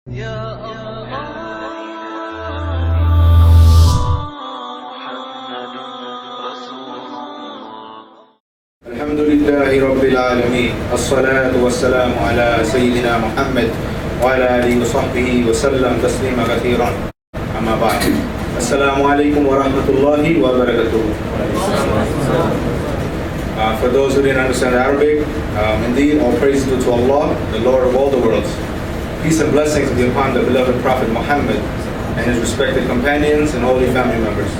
يا الله محمد رسول الله. الحمد لله رب العالمين، الصلاة والسلام على سيدنا محمد وعلى آله وصحبه وسلم تسليما كثيرا. أما بعد، السلام عليكم ورحمة الله وبركاته. For those who didn't understand Arabic, indeed all praise due to Allah, the Lord of all the worlds. Peace and blessings be upon the beloved Prophet Muhammad and his respected companions and holy family members.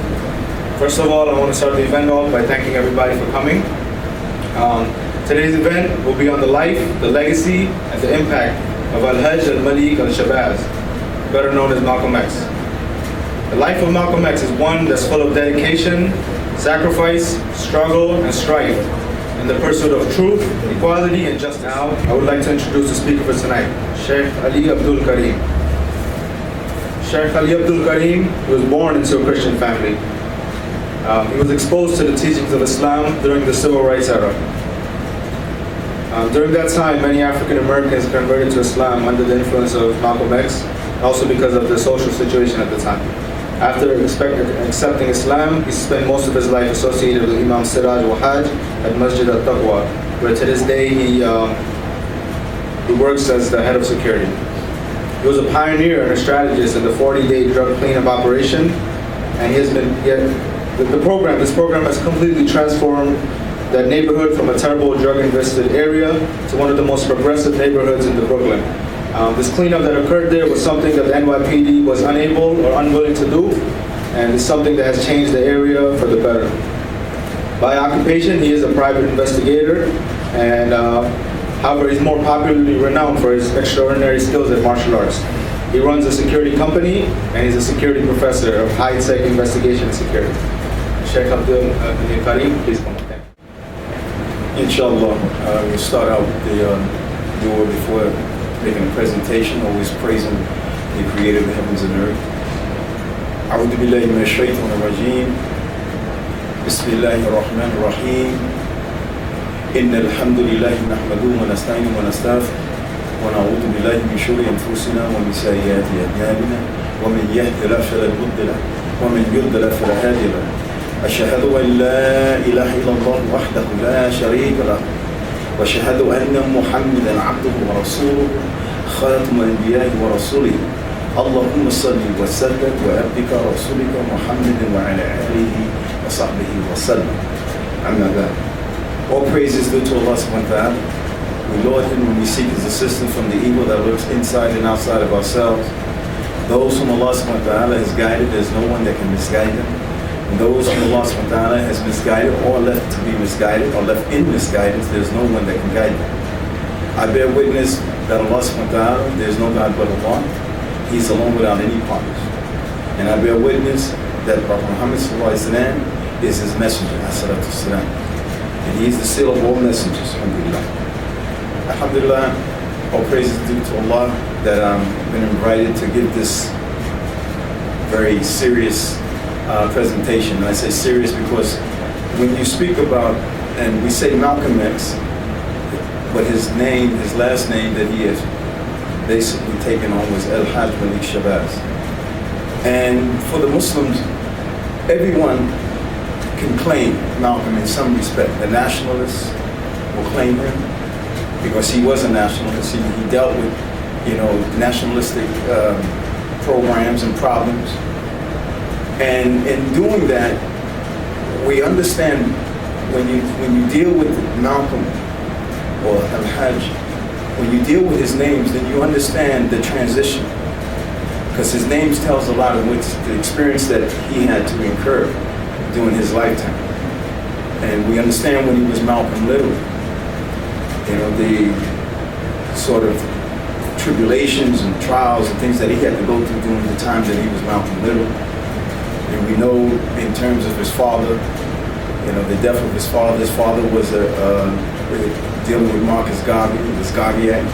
First of all, I want to start the event off by thanking everybody for coming. Today's event will be on the life, the legacy, and the impact of Al-Hajj al-Malik al-Shahbazz, better known as Malcolm X. The life of Malcolm X is one that's full of dedication, sacrifice, struggle, and strife in the pursuit of truth, equality, and justice. Now, I would like to introduce the speaker for tonight, Sheikh Ali Abdul Karim. Sheikh Ali Abdul Karim was born into a Christian family. He was exposed to the teachings of Islam during the Civil Rights era. During that time, many African Americans converted to Islam under the influence of Malcolm X, also because of the social situation at the time. After accepting Islam, he spent most of his life associated with Imam Siraj Wahaj at Masjid al-Taqwa, where to this day he works as the head of security. He was a pioneer and a strategist in the 40-day drug cleanup operation, and this program has completely transformed that neighborhood from a terrible drug-infested area to one of the most progressive neighborhoods in the Brooklyn. This cleanup that occurred there was something that the NYPD was unable or unwilling to do, and it's something that has changed the area for the better. By occupation, he is a private investigator, and however, he's more popularly renowned for his extraordinary skills at martial arts. He runs a security company, and he's a security professor of high-tech investigation and security. Sheikh Abdul Karim, please come on. Inshallah, we'll start out with the dua before making a presentation, always praising the creator of the heavens and earth. أعوذ بالله من الشيطان الرجيم. بسم الله الرحمن الرحيم. إن الحمد لله نحمده ونستعينه ونستغفره ونعوذ بالله من شرور أنفسنا ومن سيئات أعمالنا ومن يهد الله فلا مضل له ومن يضلل فلا هادي له. أشهد أن لا إله إلا الله وحده لا شريك له وأشهد أن محمدا عبده ورسوله خاتم الأنبياء ورسوله. اللهم صل وسلم وعبدك رسولك محمد وعلى آله وصحبه وسلم. أما بعد. All praises due to Allah subhanahu wa ta'ala. We laud Him when we seek His assistance from the evil that lurks inside and outside of ourselves. Those whom Allah subhanahu wa ta'ala has guided, there's no one that can misguide them. And those whom Allah subhanahu wa ta'ala has misguided or left to be misguided or left in misguidance, there's no one that can guide them. I bear witness that Allah subhanahu wa ta'ala, there's no God but Allah. He's alone without any partners. And I bear witness that Prophet Muhammad sallallahu alaihi wasallam is his messenger, as-salatu wassalam. And he is the seal of all messengers, alhamdulillah. Alhamdulillah, all praises due to Allah that I've been invited to give this very serious presentation. And I say serious because when you speak about, and we say Malcolm X, but his name, his last name that he has basically taken on was Al-Hajj Malik Shahbazz. And for the Muslims, everyone can claim Malcolm in some respect. The nationalists will claim him because he was a nationalist. He dealt with, nationalistic programs and problems. And in doing that, we understand when you deal with Malcolm or Al-Hajj, when you deal with his names, then you understand the transition. Because his names tells a lot of the experience that he had to incur during his lifetime. And we understand when he was Malcolm Little, the sort of tribulations and trials and things that he had to go through during the time that he was Malcolm Little. And we know in terms of his father, the death of his father was dealing with Marcus Garvey, this Garvey Act.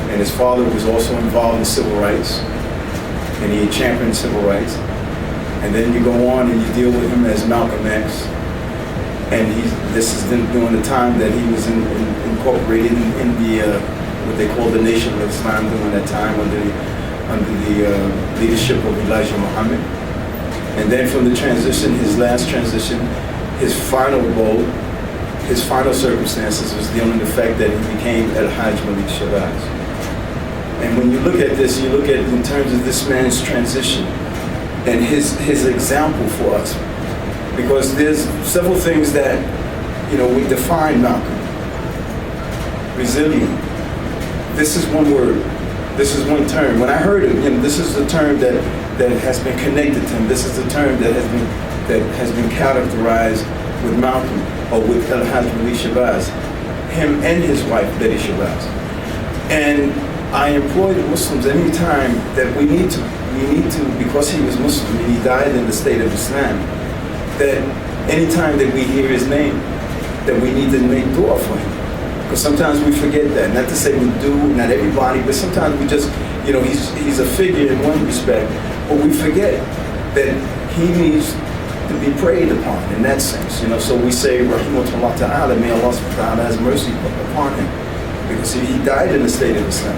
And his father was also involved in civil rights, and he championed civil rights. And then you go on and you deal with him as Malcolm X. And this is during the time that he was incorporated in the what they call the Nation of Islam during that time, under under the leadership of Elijah Muhammad. And then from the transition, his last transition, his final goal, his final circumstances was dealing with the fact that he became Al-Hajj Malik Shahbazz. And when you look at this, you look at it in terms of this man's transition and his example for us. Because there's several things that, we define Malcolm. Resilient. This is one word. This is one term. When I heard it, this is the term that has been connected to him. This is the term that has been characterized with Malcolm, or with Al-Hajj Malik Shahbazz, him and his wife, Betty Shahbazz. And I implore the Muslims anytime that we need to, because he was Muslim and he died in the state of Islam, that anytime that we hear his name, that we need to make dua for him. Because sometimes we forget that. Not to say we do, not everybody, but sometimes we just, he's a figure in one respect, but we forget that he needs to be prayed upon in that sense. So we say, Rahimahullah Ta'ala, may Allah subhanahu wa ta'ala has mercy upon him. Because he died in the state of Islam.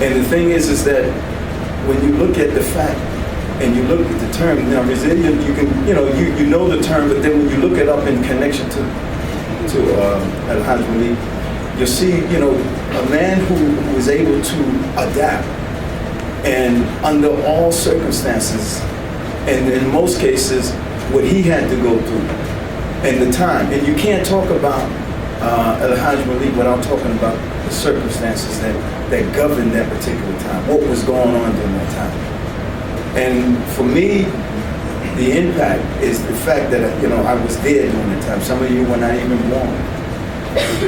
And the thing is that when you look at the fact, and you look at the term, now resilient, you can, you know the term, but then when you look it up in connection to Al-Hajj Malik, you'll see, a man who was able to adapt and under all circumstances, and in most cases, what he had to go through and the time. And you can't talk about Al-Hajj Malik without talking about the circumstances that governed that particular time, what was going on during that time. And for me, the impact is the fact that, I was there during that time. Some of you were not even born.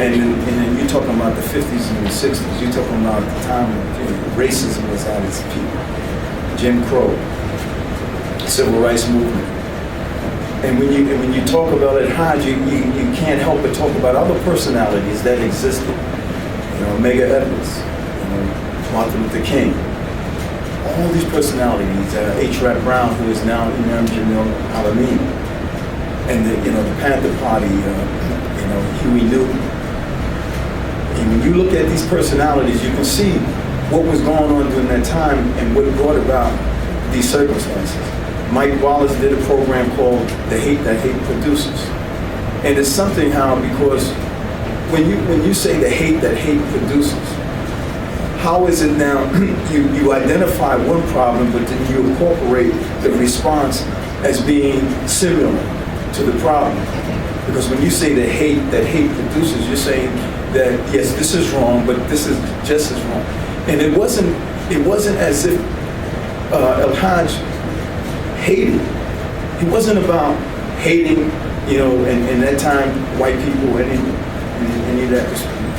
And then you're talking about the 50s and the 60s. You're talking about the time when racism was at its peak. Jim Crow, Civil Rights Movement. And when you talk about it, Hajj, you can't help but talk about other personalities that existed. Medgar Evers, Martin Luther King. All these personalities, H. Rap Brown, who is now Imam Jamil Al-Ameen, and the Panther Party, Huey Newton. And when you look at these personalities, you can see what was going on during that time and what brought about these circumstances. Mike Wallace did a program called The Hate That Hate Produces. And it's something how, because when you say the hate that hate produces, how is it now you identify one problem, but then you incorporate the response as being similar to the problem? Because when you say the hate that hate produces, you're saying that, yes, this is wrong, but this is just as wrong. And it wasn't as if Al-Hajj hated. He wasn't about hating, in that time, white people, any of that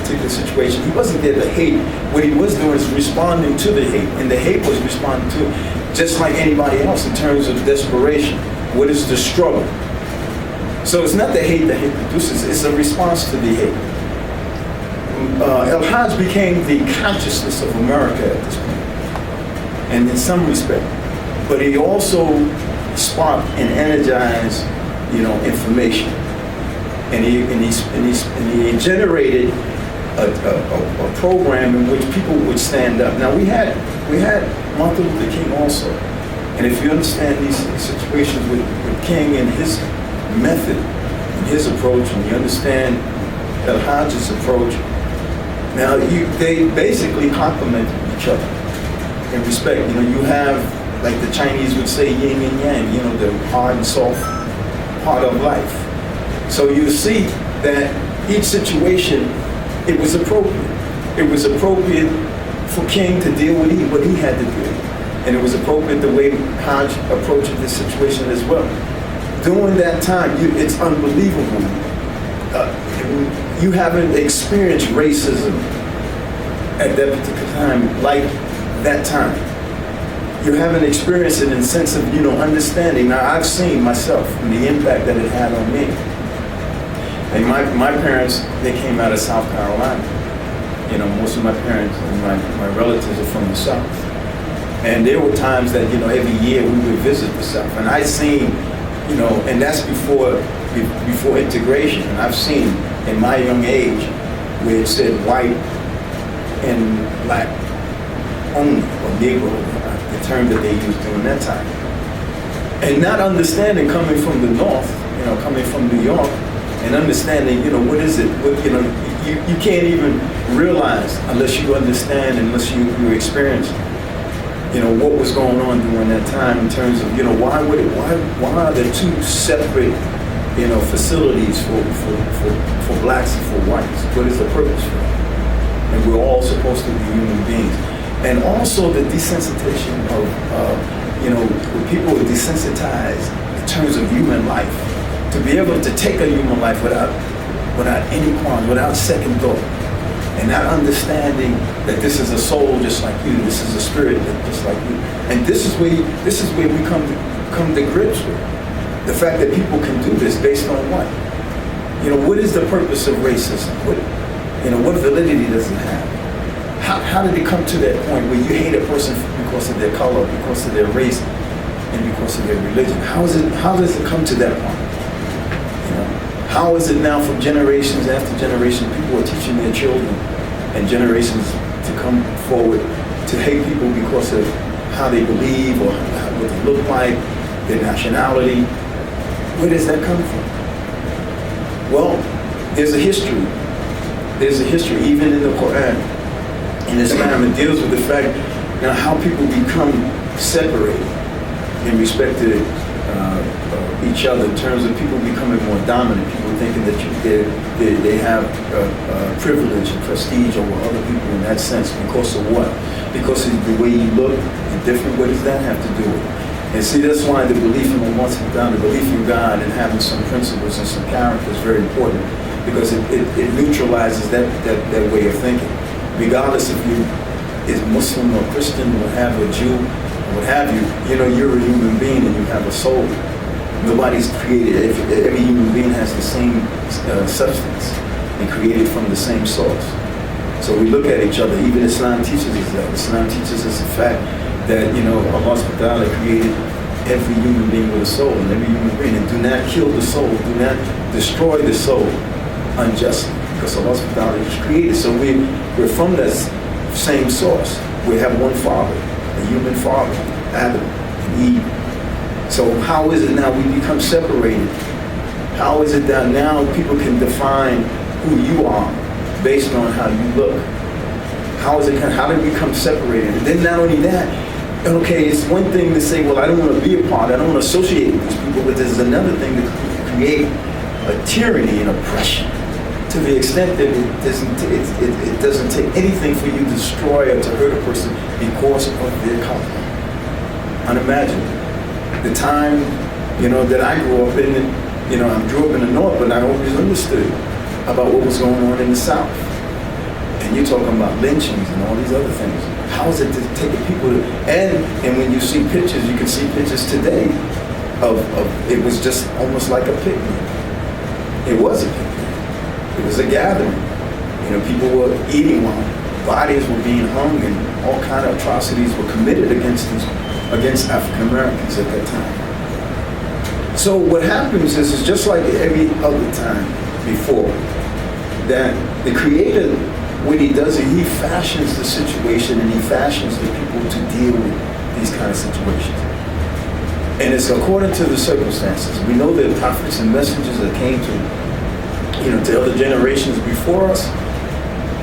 particular situation. He wasn't there to hate. What he was doing is responding to the hate. And the hate was responding to it, just like anybody else in terms of desperation. What is the struggle? So it's not the hate that hate produces, it's a response to the hate. Al-Hajj became the consciousness of America at this point, and in some respect. But he also sparked and energized, information. And he generated a program in which people would stand up. Now we had Martin Luther King also. And if you understand these situations with King and his method and his approach, and you understand Al-Hajj's approach, now they basically complement each other in respect. You have, like the Chinese would say, yin and yang, the hard and soft part of life. So you see that each situation, it was appropriate. It was appropriate for King to deal with what he had to do. And it was appropriate the way Hajj approached this situation as well. During that time, it's unbelievable. You haven't experienced racism at that particular time like that time. You haven't experienced it in the sense of, understanding. Now, I've seen myself and the impact that it had on me. And my parents, they came out of South Carolina. Most of my parents and my relatives are from the South. And there were times that, every year we would visit the South. And I've seen, and that's before integration. And I've seen in my young age where it said white and black. only, or Negro, the term that they used during that time. And not understanding, coming from the North, coming from New York, and understanding, what is it? You can't even realize unless you understand, unless you experience, what was going on during that time in terms of, why are there two separate, facilities for blacks and for whites? What is the purpose for it? And we're all supposed to be human beings. And also the desensitization of, people are desensitized in terms of human life. To be able to take a human life without any qualms, without second thought, and not understanding that this is a soul just like you, this is a spirit just like you. And this is where we come to grips with the fact that people can do this based on what? What is the purpose of racism? What validity does it have? How did it come to that point where you hate a person because of their color, because of their race, and because of their religion? How does it come to that point? How is it now from generations after generation, people are teaching their children and generations to come forward to hate people because of how they believe or what they look like, their nationality? Where does that come from? Well, there's a history. There's a history even in the Qur'an. In Islam, it deals with the fact how people become separated in respect to each other in terms of people becoming more dominant, people thinking that they have privilege and prestige over other people in that sense. Because of what? Because of the way you look, different. What does that have to do with it? And see, that's why the belief in Allah, the belief in God and having some principles and some character is very important, because it neutralizes that way of thinking. Regardless if you is Muslim or Christian or have a Jew or what have you, you're a human being and you have a soul. Nobody's created, every human being has the same substance and created from the same source. So we look at each other. Even Islam teaches us that. Islam teaches us the fact that, Allah subhanahu wa ta'ala created every human being with a soul, and every human being, and do not kill the soul, do not destroy the soul unjustly, because Allah subhanahu wa ta'ala is created. So we're from that same source. We have one father, a human father, Adam and Eve. So how is it now we become separated? How is it that now people can define who you are based on how you look? How did we become separated? And then not only that, okay, it's one thing to say, well, I don't want to be a part, I don't want to associate with these people, but there's another thing to create a tyranny and oppression to the extent that it doesn't take anything for you to destroy or to hurt a person because of their color. Unimaginable. The time, that I grew up in, I grew up in the North, but I always understood about what was going on in the South. And you're talking about lynchings and all these other things. How is it to take people to, and when you see pictures, you can see pictures today of it was just almost like a picnic. It was a picnic. It was a gathering. People were eating while bodies were being hung and all kind of atrocities were committed against African Americans at that time. So what happens is it's just like every other time before, that the Creator, what he does is he fashions the situation and he fashions the people to deal with these kind of situations. And it's according to the circumstances. We know that prophets and messengers that came to other generations before us,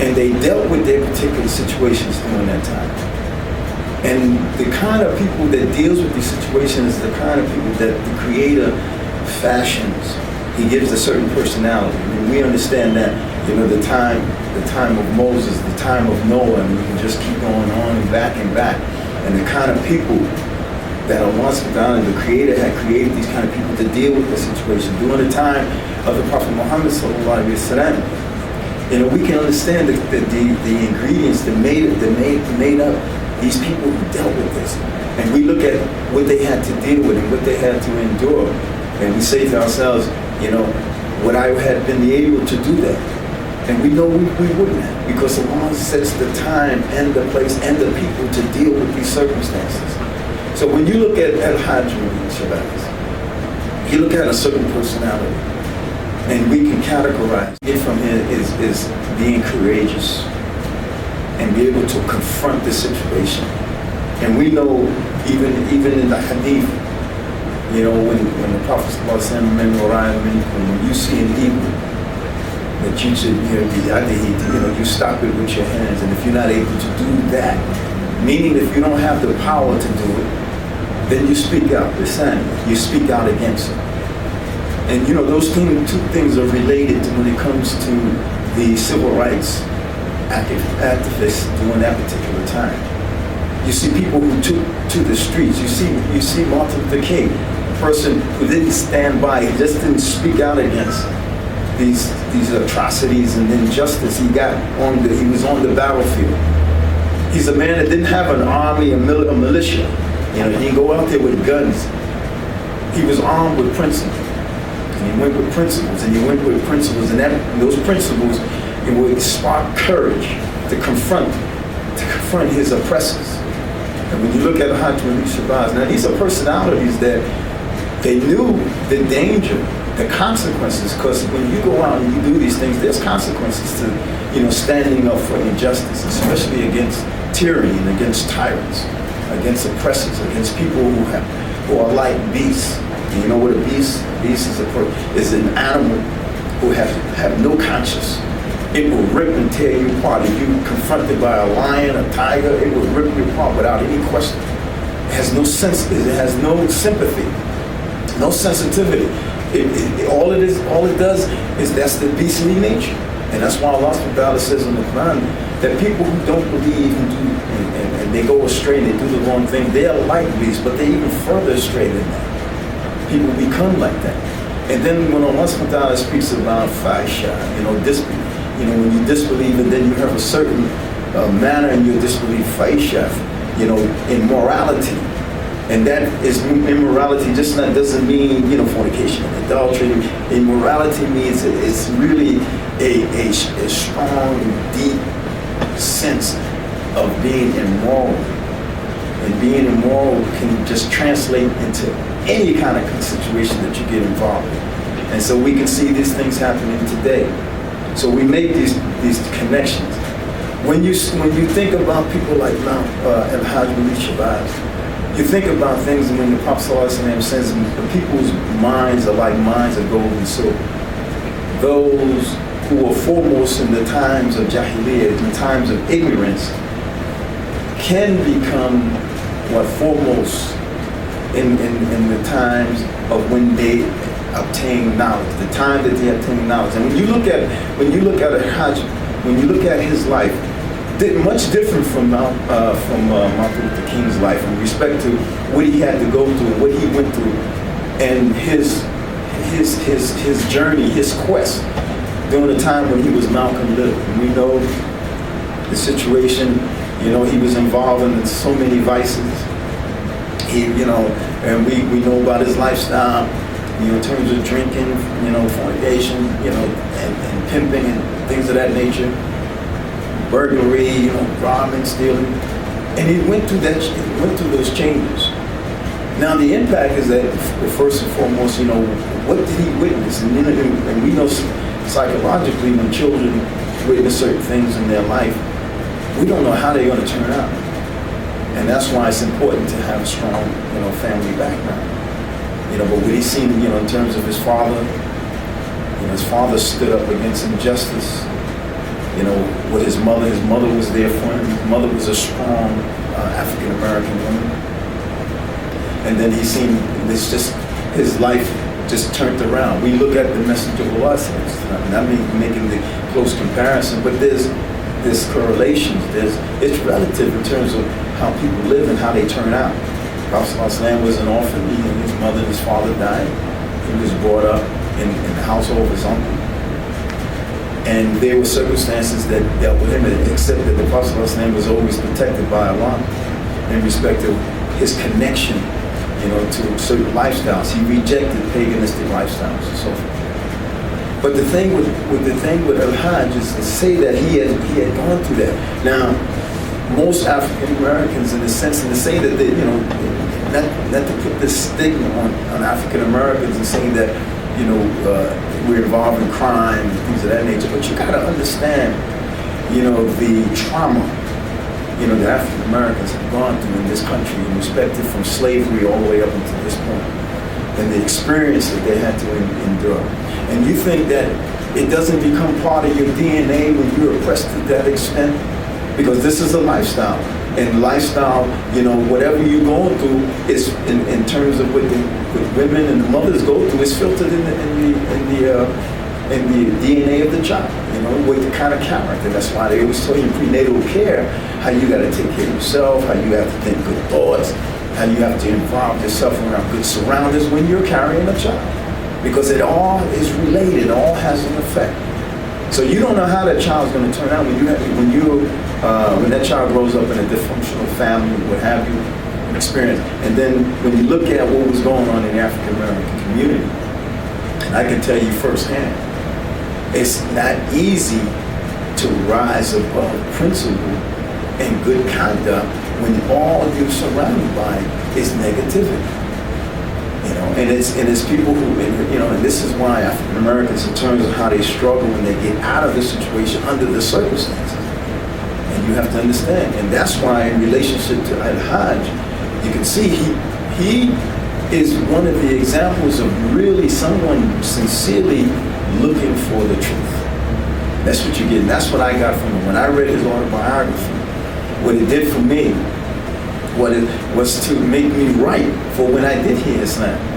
and they dealt with their particular situations during that time. And the kind of people that deals with these situations is the kind of people that the Creator fashions. He gives a certain personality. I mean, we understand that, the time of Moses, the time of Noah, and we can just keep going on and back. And the kind of people that Allah subhanahu wa ta'ala, the Creator, had created these kind of people to deal with the situation. During the time of the Prophet Muhammad sallallahu alaihi wasallam, we can understand the ingredients that made up these people who dealt with this. And we look at what they had to deal with and what they had to endure. And we say to ourselves, would I have been able to do that? And we know we wouldn't have, because Allah sets the time and the place and the people to deal with these circumstances. So when you look at Al-Hajj and Shahbazz, you look at a certain personality, and we can categorize it from here is being courageous and be able to confront the situation. And we know, even in the hadith, you know, when the Prophet when you see an evil, that you should, you stop it with your hands. And if you're not able to do that, meaning if you don't have the power to do it, then you speak out, you speak out against it. And you know, those two things are related to when it comes to the civil rights activists during that particular time. You see people who took to the streets. You see Martin Luther King, a person who didn't stand by, he just didn't speak out against these atrocities and injustice. He was on the battlefield. He's a man that didn't have an army, a militia. You know, he didn't go out there with guns. He was armed with principles. And he went with principles, and those principles, it would spark courage to confront his oppressors. And when you look at Shahbazz, now these are personalities that they knew the danger, the consequences, because when you go out and you do these things, there's consequences to, you know, standing up for injustice, especially against tyranny and against tyrants, against oppressors, against people who are like beasts. And you know what a beast? A beast is an animal who have no conscience. It will rip and tear you apart. If you're confronted by a lion, a tiger, it will rip you apart without any question. It has no sense. It has no sympathy, no sensitivity. All it does is that's the beastly nature. And that's why Allah subhanahu wa ta'ala says in the Qur'an that people who don't believe and they go astray and they do the wrong thing, they are like beasts, but they're even further astray than that. People become like that. And then when Allah subhanahu wa ta'ala speaks about fahisha, you know, disbelief, you know, when you disbelieve and then you have a certain manner in your disbelief, fahisha, you know, immorality. And that is immorality, just that doesn't mean, you know, fornication and adultery. Immorality means it's really a strong, deep sense of being immoral. And being immoral can just translate into any kind of situation that you get involved in. And so we can see these things happening today. So we make these connections. When you think about people like Al-Hajj Shahbazz, you think about things when the Prophet ﷺ says the people's minds are like minds of gold and silver. Those who were foremost in the times of Jahiliyyah, in the times of ignorance, can become foremost in the times of when they obtain knowledge, the time that they obtain knowledge. And when you look at Al-Hajj, when you look at his life, much different from Martin Luther King's life in respect to what he had to go through, what he went through, and his journey, his quest during the time when he was Malcolm Little. And we know the situation. You know, he was involved in so many vices. And we know about his lifestyle. You know, in terms of drinking, you know, fornication, you know, and pimping and things of that nature. Burglary, you know, robbing, stealing, and he went through those changes. Now the impact is that first and foremost, you know, what did he witness? And we know psychologically when children witness certain things in their life, we don't know how they're going to turn out, and that's why it's important to have a strong, you know, family background. You know, but what he's seen, you know, in terms of his father, you know, his father stood up against injustice. You know, with his mother was there for him. His mother was a strong African-American woman. And then he's seen his life just turned around. We look at the message of Allah, not making the close comparison, but there's correlations. It's relative in terms of how people live and how they turn out. Prophet ﷺ was an orphan. His mother and his father died. He was brought up in the household of his uncle. And there were circumstances that dealt with him, except that the Prophet ﷺ was always protected by Allah in respect to his connection, you know, to certain lifestyles. He rejected paganistic lifestyles and so forth. But the thing with Al-Hajj is to say that he had gone through that. Now, most African Americans, in a sense, and to say that they, you know, not to put this stigma on African Americans and saying that, you know, we're involved in crime and things of that nature, but you got to understand, you know, the trauma the African Americans have gone through in this country, and respected from slavery all the way up until this point, and the experience that they had to endure. And you think that it doesn't become part of your DNA when you're oppressed to that extent? Because this is a lifestyle. And lifestyle, whatever you're going through is in terms of what women and the mothers go through is filtered in the DNA of the child, with the kind of character. That's why they always tell you in prenatal care how you got to take care of yourself, how you have to think good thoughts, how you have to involve yourself around good surroundings when you're carrying a child. Because it all is related, it all has an effect. So you don't know how that child's going to turn out when that child grows up in a dysfunctional family, what have you, experience. And then when you look at what was going on in the African American community, I can tell you firsthand, it's not easy to rise above principle and good conduct when all you're surrounded by is negativity. And it's people who, and this is why African Americans, in terms of how they struggle when they get out of the situation under the circumstances. And you have to understand, and that's why in relationship to Al-Hajj, you can see he is one of the examples of really someone sincerely looking for the truth. That's what you get, and that's what I got from him. When I read his autobiography, what it did for me, what it was to make me right for when I did hear Islam.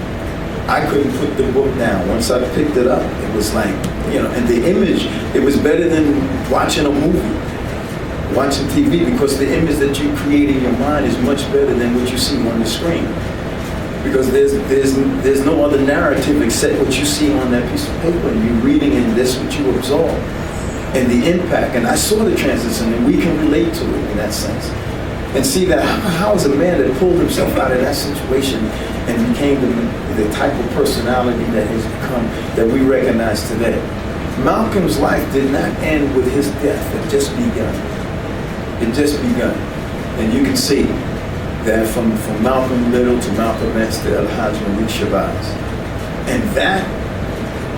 I couldn't put the book down. Once I picked it up, it was like, and the image, it was better than watching a movie, watching TV, because the image that you create in your mind is much better than what you see on the screen. Because there's no other narrative except what you see on that piece of paper, and you're reading, and that's what you absorb. And the impact, and I saw the transition, and we can relate to it in that sense. And see that how is a man that pulled himself out of that situation and became the type of personality that he's become, that we recognize today. Malcolm's life did not end with his death. It just begun. It just begun. And you can see that from Malcolm Little to Malcolm X to Al-Hajj Malik Shahbazz. And that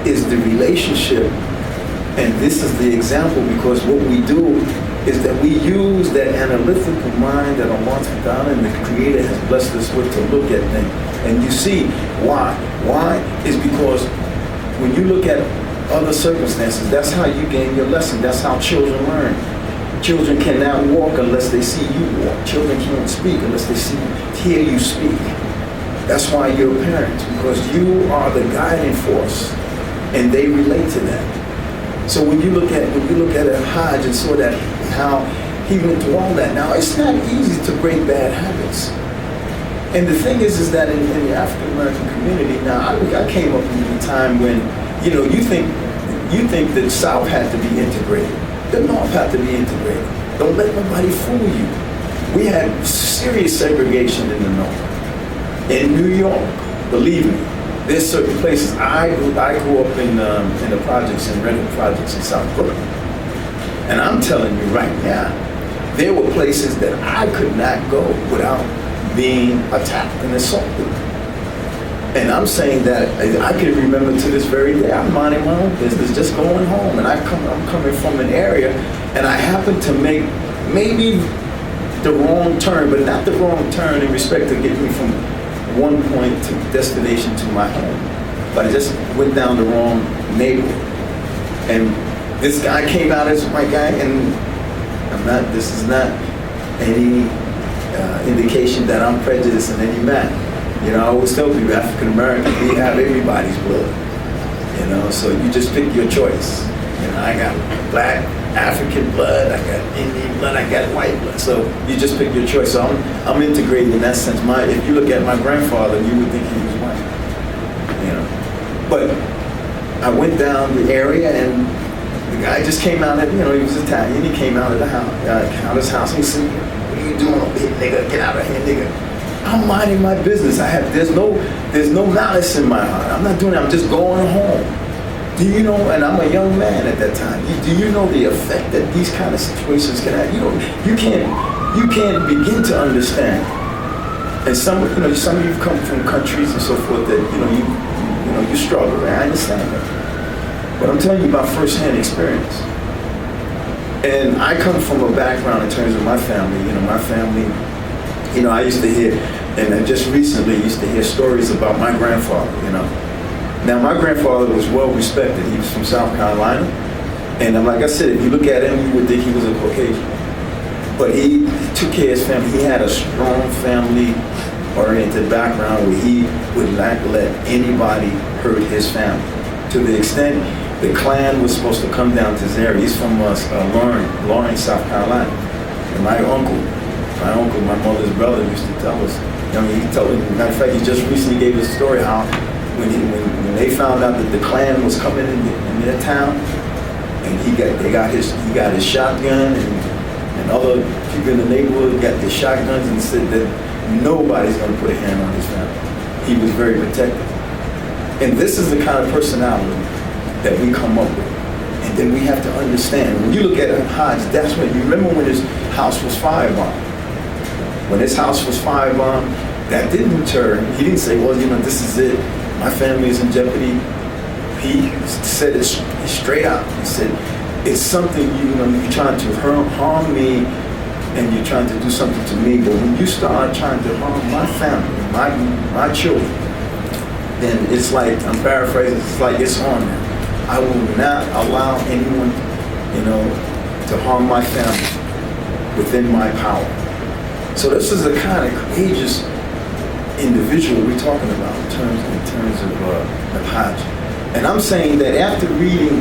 is the relationship, and this is the example, because what we do is that we use that analytical mind that Allah Ta'ala and the Creator has blessed us with to look at things. And you see why. Why is because when you look at other circumstances, that's how you gain your lesson. That's how children learn. Children cannot walk unless they see you walk. Children can't speak unless they hear you speak. That's why you're parents, because you are the guiding force, and they relate to that. So when you look at Al-Hajj and saw that how he went through all that. Now it's not easy to break bad habits. And the thing is that in the African American community, now I came up in a time when, you think that South had to be integrated. The North had to be integrated. Don't let nobody fool you. We had serious segregation in the North. In New York, believe me, there's certain places. I grew up in the projects, in rental projects in South Brooklyn. And I'm telling you right now, there were places that I could not go without being attacked and assaulted. And I'm saying that I can remember to this very day, I'm minding my own business, just going home. And I'm coming from an area, and I happen to make maybe the wrong turn, but not the wrong turn in respect to getting me from one point to destination to my home. But I just went down the wrong neighborhood. And this guy came out as a white guy, and this is not any indication that I'm prejudiced in any manner. I always tell people, African American, we have everybody's blood. So you just pick your choice. I got black, African blood, I got Indian blood, I got white blood. So you just pick your choice. So I'm integrated in that sense. If you look at my grandfather, you would think he was white. But I went down the area, and the guy just came out he was Italian. He came out of the house, out of his house, and he said, "What are you doing over here, nigga? Get out of here, nigga." I'm minding my business. There's no malice in my heart. I'm not doing it. I'm just going home. Do you know? And I'm a young man at that time. Do you know the effect that these kind of situations can have? You can't begin to understand. And some of you come from countries and so forth that you struggle. And I understand that. But I'm telling you about firsthand experience. And I come from a background in terms of my family. My family, I used to hear, and I just recently used to hear stories about my grandfather, Now, my grandfather was well respected. He was from South Carolina. And like I said, if you look at him, you would think he was a Caucasian. But he took care of his family. He had a strong family-oriented background where he would not let anybody hurt his family. To the extent the Klan was supposed to come down to his area. He's from Lawrence, South Carolina. And my uncle, my mother's brother, used to tell us. Matter of fact, he just recently gave us a story how when they found out that the Klan was coming in their town, and he got his shotgun, and other people in the neighborhood got their shotguns, and said that nobody's going to put a hand on his family. He was very protective. And this is the kind of personality that we come up with. And then we have to understand, when you look at Hajj, that's when, you remember when his house was firebombed. When his house was firebombed, that didn't deter him. He didn't say, well, this is it. My family is in jeopardy. He said it straight out. He said, it's something, you're trying to harm me, and you're trying to do something to me, but when you start trying to harm my family, my children, then it's like, I'm paraphrasing, it's like it's on now. I will not allow anyone, to harm my family within my power. So this is the kind of courageous individual we're talking about in terms of Hajj. And I'm saying that after reading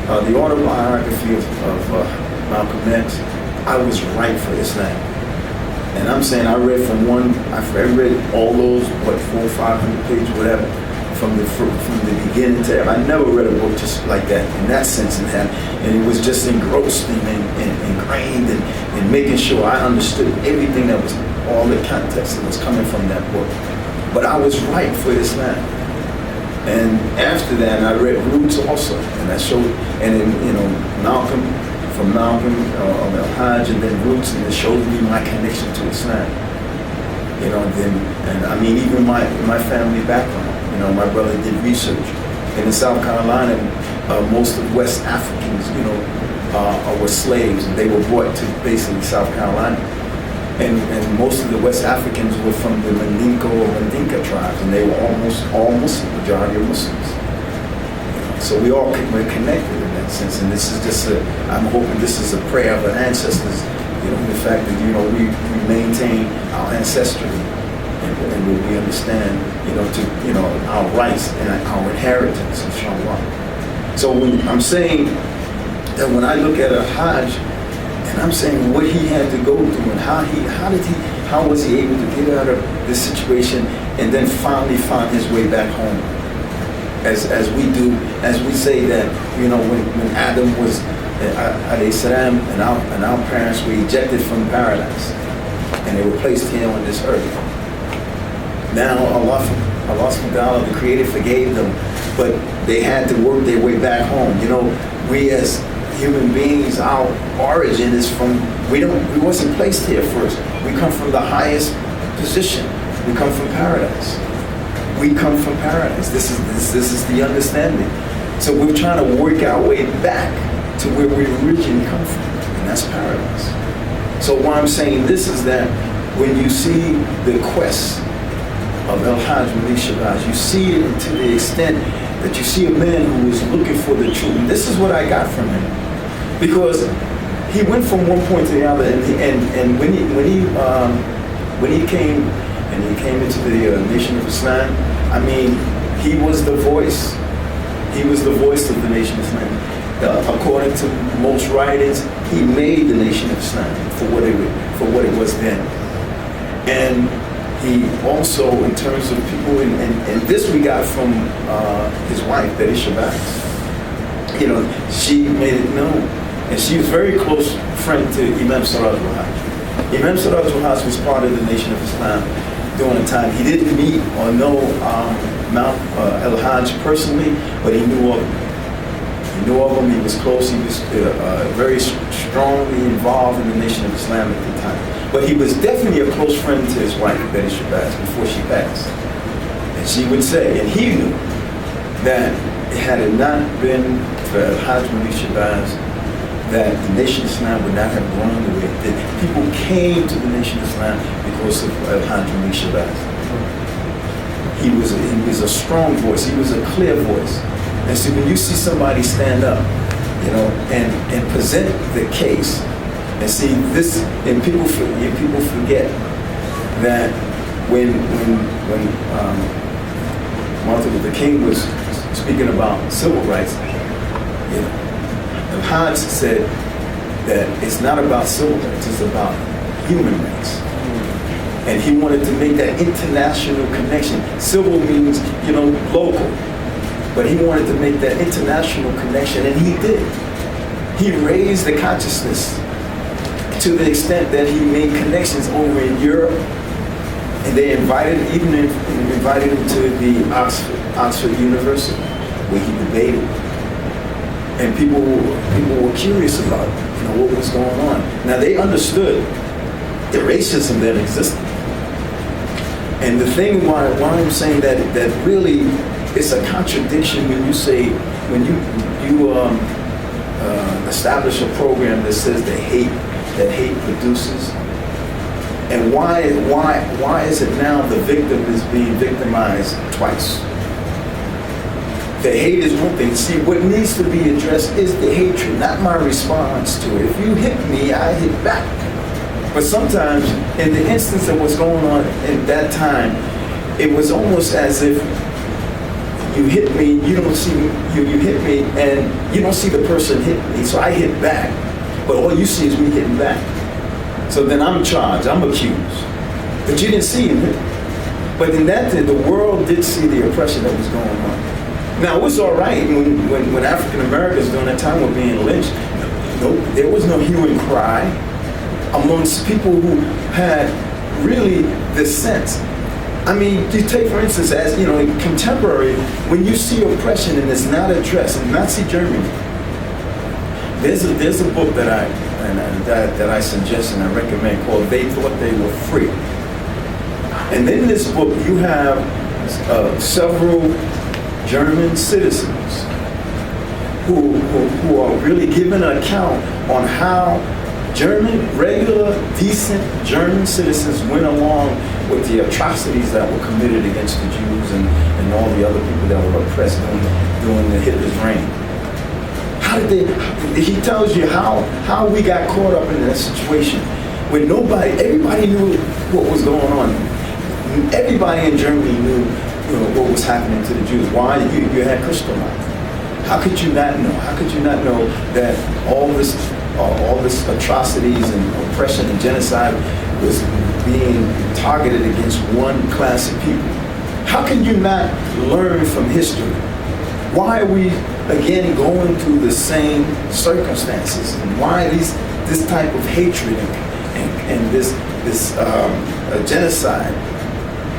the autobiography of Malcolm X, I was right for Islam. And I'm saying I read all those, 400 or 500 pages, whatever, from the beginning to end. I never read a book just like that, in that sense, and it was just engrossed and ingrained in making sure I understood everything that was, all the context that was coming from that book. But I was right for Islam. And after that, I read Roots also, and I showed, and then, Malcolm, Hajj, and then Roots, and it showed me my connection to Islam. Even my family background. My brother did research. And in South Carolina, most of West Africans, were slaves, and they were brought to basically South Carolina. And most of the West Africans were from the Mandinka tribes, and they were almost all Muslim, majority of Muslims. So we're connected in that sense, and this is just I'm hoping this is a prayer of our ancestors, the fact that, we maintain our ancestry, and we understand, our rights and our inheritance, inshallah. So when I'm saying that, when I look at a Hajj, and I'm saying what he had to go through, and how was he able to get out of this situation, and then finally find his way back home, as we say that, when Adam was, alayhi salam, and our parents were ejected from paradise, and they were placed here on this earth. Now Allah subhanahu wa ta'ala, the Creator, forgave them, but they had to work their way back home. We as human beings, our origin is from, we wasn't placed here first. We come from the highest position. We come from paradise. This is the understanding. So we're trying to work our way back to where we originally come from, and that's paradise. So why I'm saying this is that when you see the quest of Al-Hajj Malik Shahbazz, you see it to the extent that you see a man who is looking for the truth. And this is what I got from him, because he went from one point to the other, and when he came into the Nation of Islam, he was the voice. He was the voice of the Nation of Islam. According to most writers, he made the Nation of Islam for what it was then. And he also, in terms of people, and this we got from his wife, Betty Shahbazz. She made it known, and she was a very close friend to Imam Siraj al-Hajj. Imam Siraj al-Hajj was part of the Nation of Islam during the time. He didn't meet or know al-Hajj personally, but he knew of him. He was close. He was very strongly involved in the Nation of Islam at the time. But he was definitely a close friend to his wife, Betty Shahbazz, before she passed. And she would say, and he knew, that had it not been for Al-Hajj Malik Shahbazz, that the Nation of Islam would not have grown the way it did. People came to the Nation of Islam because of Alhamdulillah Shahbazz. He was a strong voice. He was a clear voice. And so when you see somebody stand up, and present the case, and see this, and people forget that when Martin Luther King was speaking about civil rights, Hans said that it's not about civil rights, it's about human rights. And he wanted to make that international connection. Civil means, local. But he wanted to make that international connection, and he did. He raised the consciousness to the extent that he made connections over in Europe, and they invited him to the Oxford University, where he debated. And people were curious about what was going on. Now they understood the racism that existed. And the thing why I'm saying that really it's a contradiction when you say, when you establish a program that says that hate produces. And why is it now the victim is being victimized twice? The hate is one thing. See, what needs to be addressed is the hatred, not my response to it. If you hit me, I hit back. But sometimes, in the instance of what's going on at that time, it was almost as if you hit me, you don't see me, you hit me, and you don't see the person hit me, so I hit back. But all you see is me hitting back. So then I'm charged, I'm accused. But you didn't see him hit me. But in that day, the world did see the oppression that was going on. Now, it was all right when African Americans during that time were being lynched. There was no hue and cry amongst people who had really this sense. I mean, you take, for instance, as in contemporary, when you see oppression and it's not addressed in Nazi Germany, there's a book that I suggest and I recommend called "They Thought They Were Free." And in this book, you have several German citizens who are really giving an account on how regular, decent German citizens went along with the atrocities that were committed against the Jews and all the other people that were oppressed during the Hitler's reign. He tells you how we got caught up in that situation when everybody knew what was going on. Everybody in Germany knew what was happening to the Jews. Why? You had Kristallnacht. How could you not know? How could you not know that all this atrocities and oppression and genocide was being targeted against one class of people? How can you not learn from history? Why are we again going through the same circumstances? And why this type of hatred and this genocide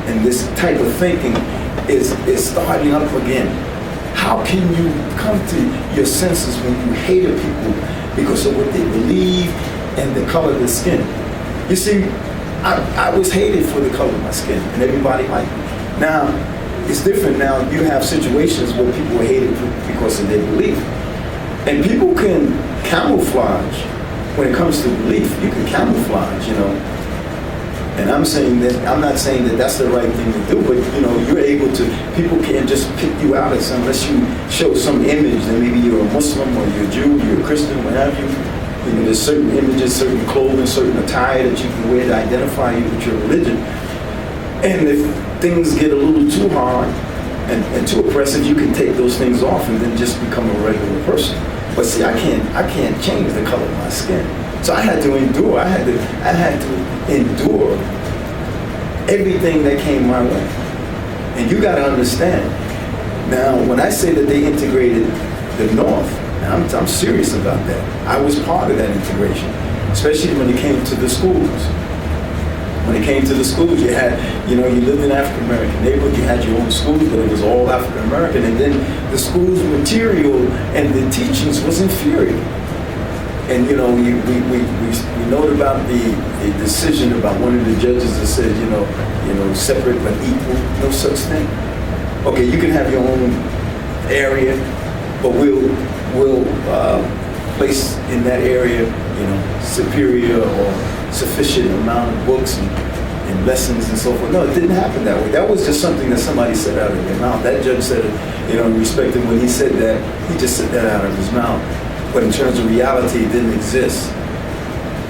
and this type of thinking is starting up again? How can you come to your senses when you hate people because of what they believe and the color of their skin? You see, I was hated for the color of my skin, and everybody liked me. Now, it's different now. You have situations where people are hated because of their belief. And people can camouflage when it comes to belief. You can camouflage, And I'm not saying that that's the right thing to do, but you're able to, people can't just pick you out as unless you show some image that maybe you're a Muslim or you're a Jew, you're a Christian, what have you. There's certain images, certain clothing, certain attire that you can wear to identify you with your religion. And if things get a little too hard and too oppressive, you can take those things off and then just become a regular person. But see, I can't change the color of my skin. So I had to endure. I had to endure everything that came my way. And you got to understand. Now, when I say that they integrated the North, I'm serious about that. I was part of that integration, especially when it came to the schools. When it came to the schools, you had, you lived in African American neighborhood, you had your own schools, but it was all African American, and then the school's material and the teachings was inferior. And we know about the decision about one of the judges that said, separate but equal, no such thing. Okay, you can have your own area, but we'll place in that area, you know, superior or sufficient amount of books and lessons and so forth. No, it didn't happen that way. That was just something that somebody said out of their mouth. That judge said it, you know, respected when he said that, he just said that out of his mouth. But in terms of reality, it didn't exist.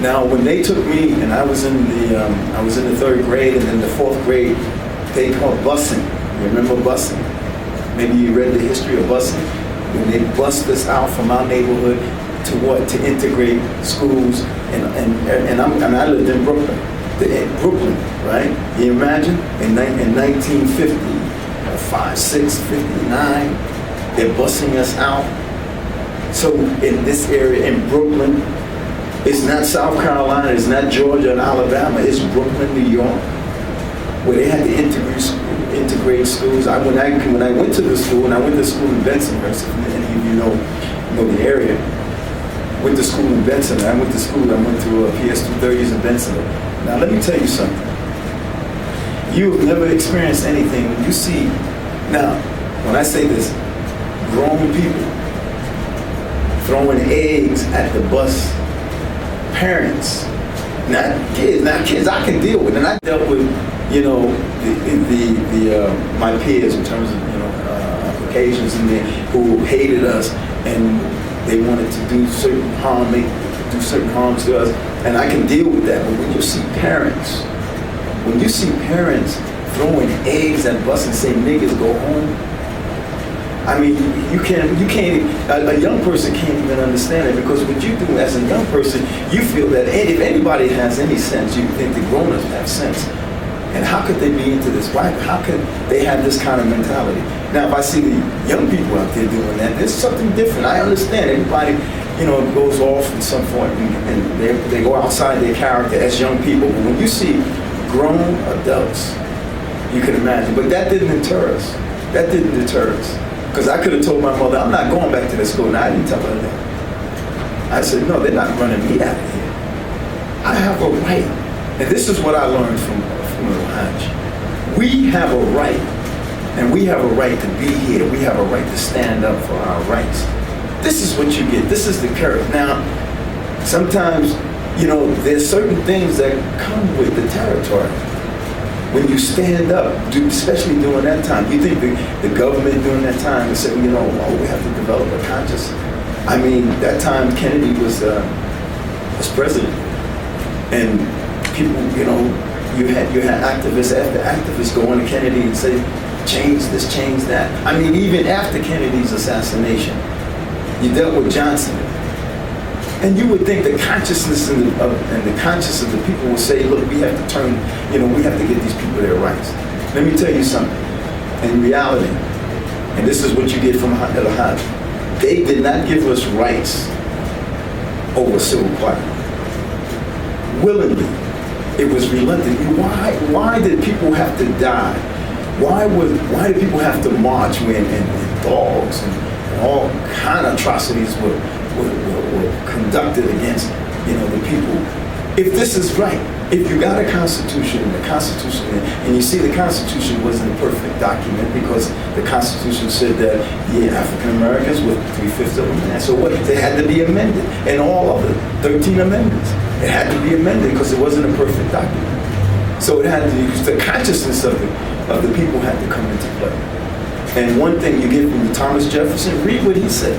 Now, when they took me, and I was in the third grade, and then the fourth grade, they called busing. You remember busing? Maybe you read the history of busing. When they bust us out from our neighborhood to what? To integrate schools, and I lived in Brooklyn. Brooklyn, right? You imagine? In 1950, 5, 6, 59, they're busing us out. So in this area, in Brooklyn, it's not South Carolina, it's not Georgia and Alabama, it's Brooklyn, New York, where they had to integrate schools. When I went to the school, and I went to school in Bensonhurst, if any of you know the area, went to school in Benson. I went to PS 230s in Benson. Now let me tell you something. You've never experienced anything. When you see, now, when I say this, grown people throwing eggs at the bus, parents, not kids I can deal with. And I dealt with, you know, my peers in terms of, you know, occasions in there who hated us and they wanted to do certain harms to us, and I can deal with that. But when you see parents throwing eggs at bus and saying niggas go home, I mean, you can't. A young person can't even understand it, because what you do as a young person, you feel that if anybody has any sense, you think the grown-ups have sense. And how could they be into this? Why? How could they have this kind of mentality? Now, if I see the young people out there doing that, there's something different. I understand everybody, you know, goes off in some point, and they go outside their character as young people. But when you see grown adults, you can imagine. But that didn't deter us. Because I could have told my mother, I'm not going back to the school. Now, I didn't tell her that. I said, no, they're not running me out of here. I have a right. And this is what I learned from Hajj. We have a right, and we have a right to be here. We have a right to stand up for our rights. This is what you get. This is the courage. Now, sometimes, you know, there's certain things that come with the territory. When you stand up, especially during that time, you think the government during that time would say, you know, oh, we have to develop a conscience. I mean, that time Kennedy was president, and people, you know, you had activists after activists going to Kennedy and say, change this, change that. I mean, even after Kennedy's assassination, you dealt with Johnson. And you would think the consciousness and the conscience of the people would say, look, we have to turn, you know, we have to get these people their rights. Let me tell you something. In reality, and this is what you get from El Hajj, they did not give us rights over civil quiet. Willingly. It was relentless. Why did people have to die? Why did people have to march when and dogs and all kind of atrocities were conducted against, you know, the people? If this is right, if you got a constitution, and you see the Constitution wasn't a perfect document, because the Constitution said that African Americans were 3/5 of a man. So what? They had to be amended, and all of the 13 amendments, it had to be amended because it wasn't a perfect document. So it had to, the consciousness of the people had to come into play. And one thing you get from Thomas Jefferson, read what he said.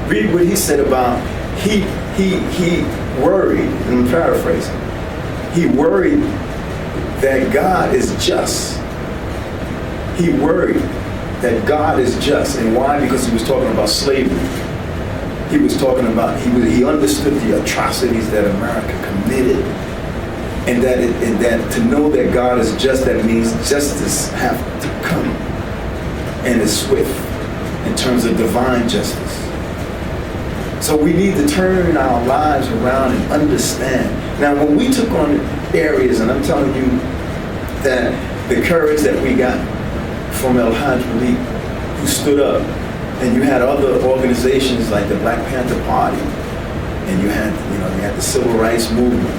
Read what he said about he worried, and I'm paraphrasing, he worried that God is just. He worried that God is just. And why? Because he was talking about slavery. He was talking about, he understood the atrocities that America committed. And that to know that God is just, that means justice have to come. And it's swift in terms of divine justice. So we need to turn our lives around and understand. Now, when we took on areas, and I'm telling you that the courage that we got from El Hajj Malik, who stood up, and you had other organizations like the Black Panther Party, and you had the Civil Rights Movement,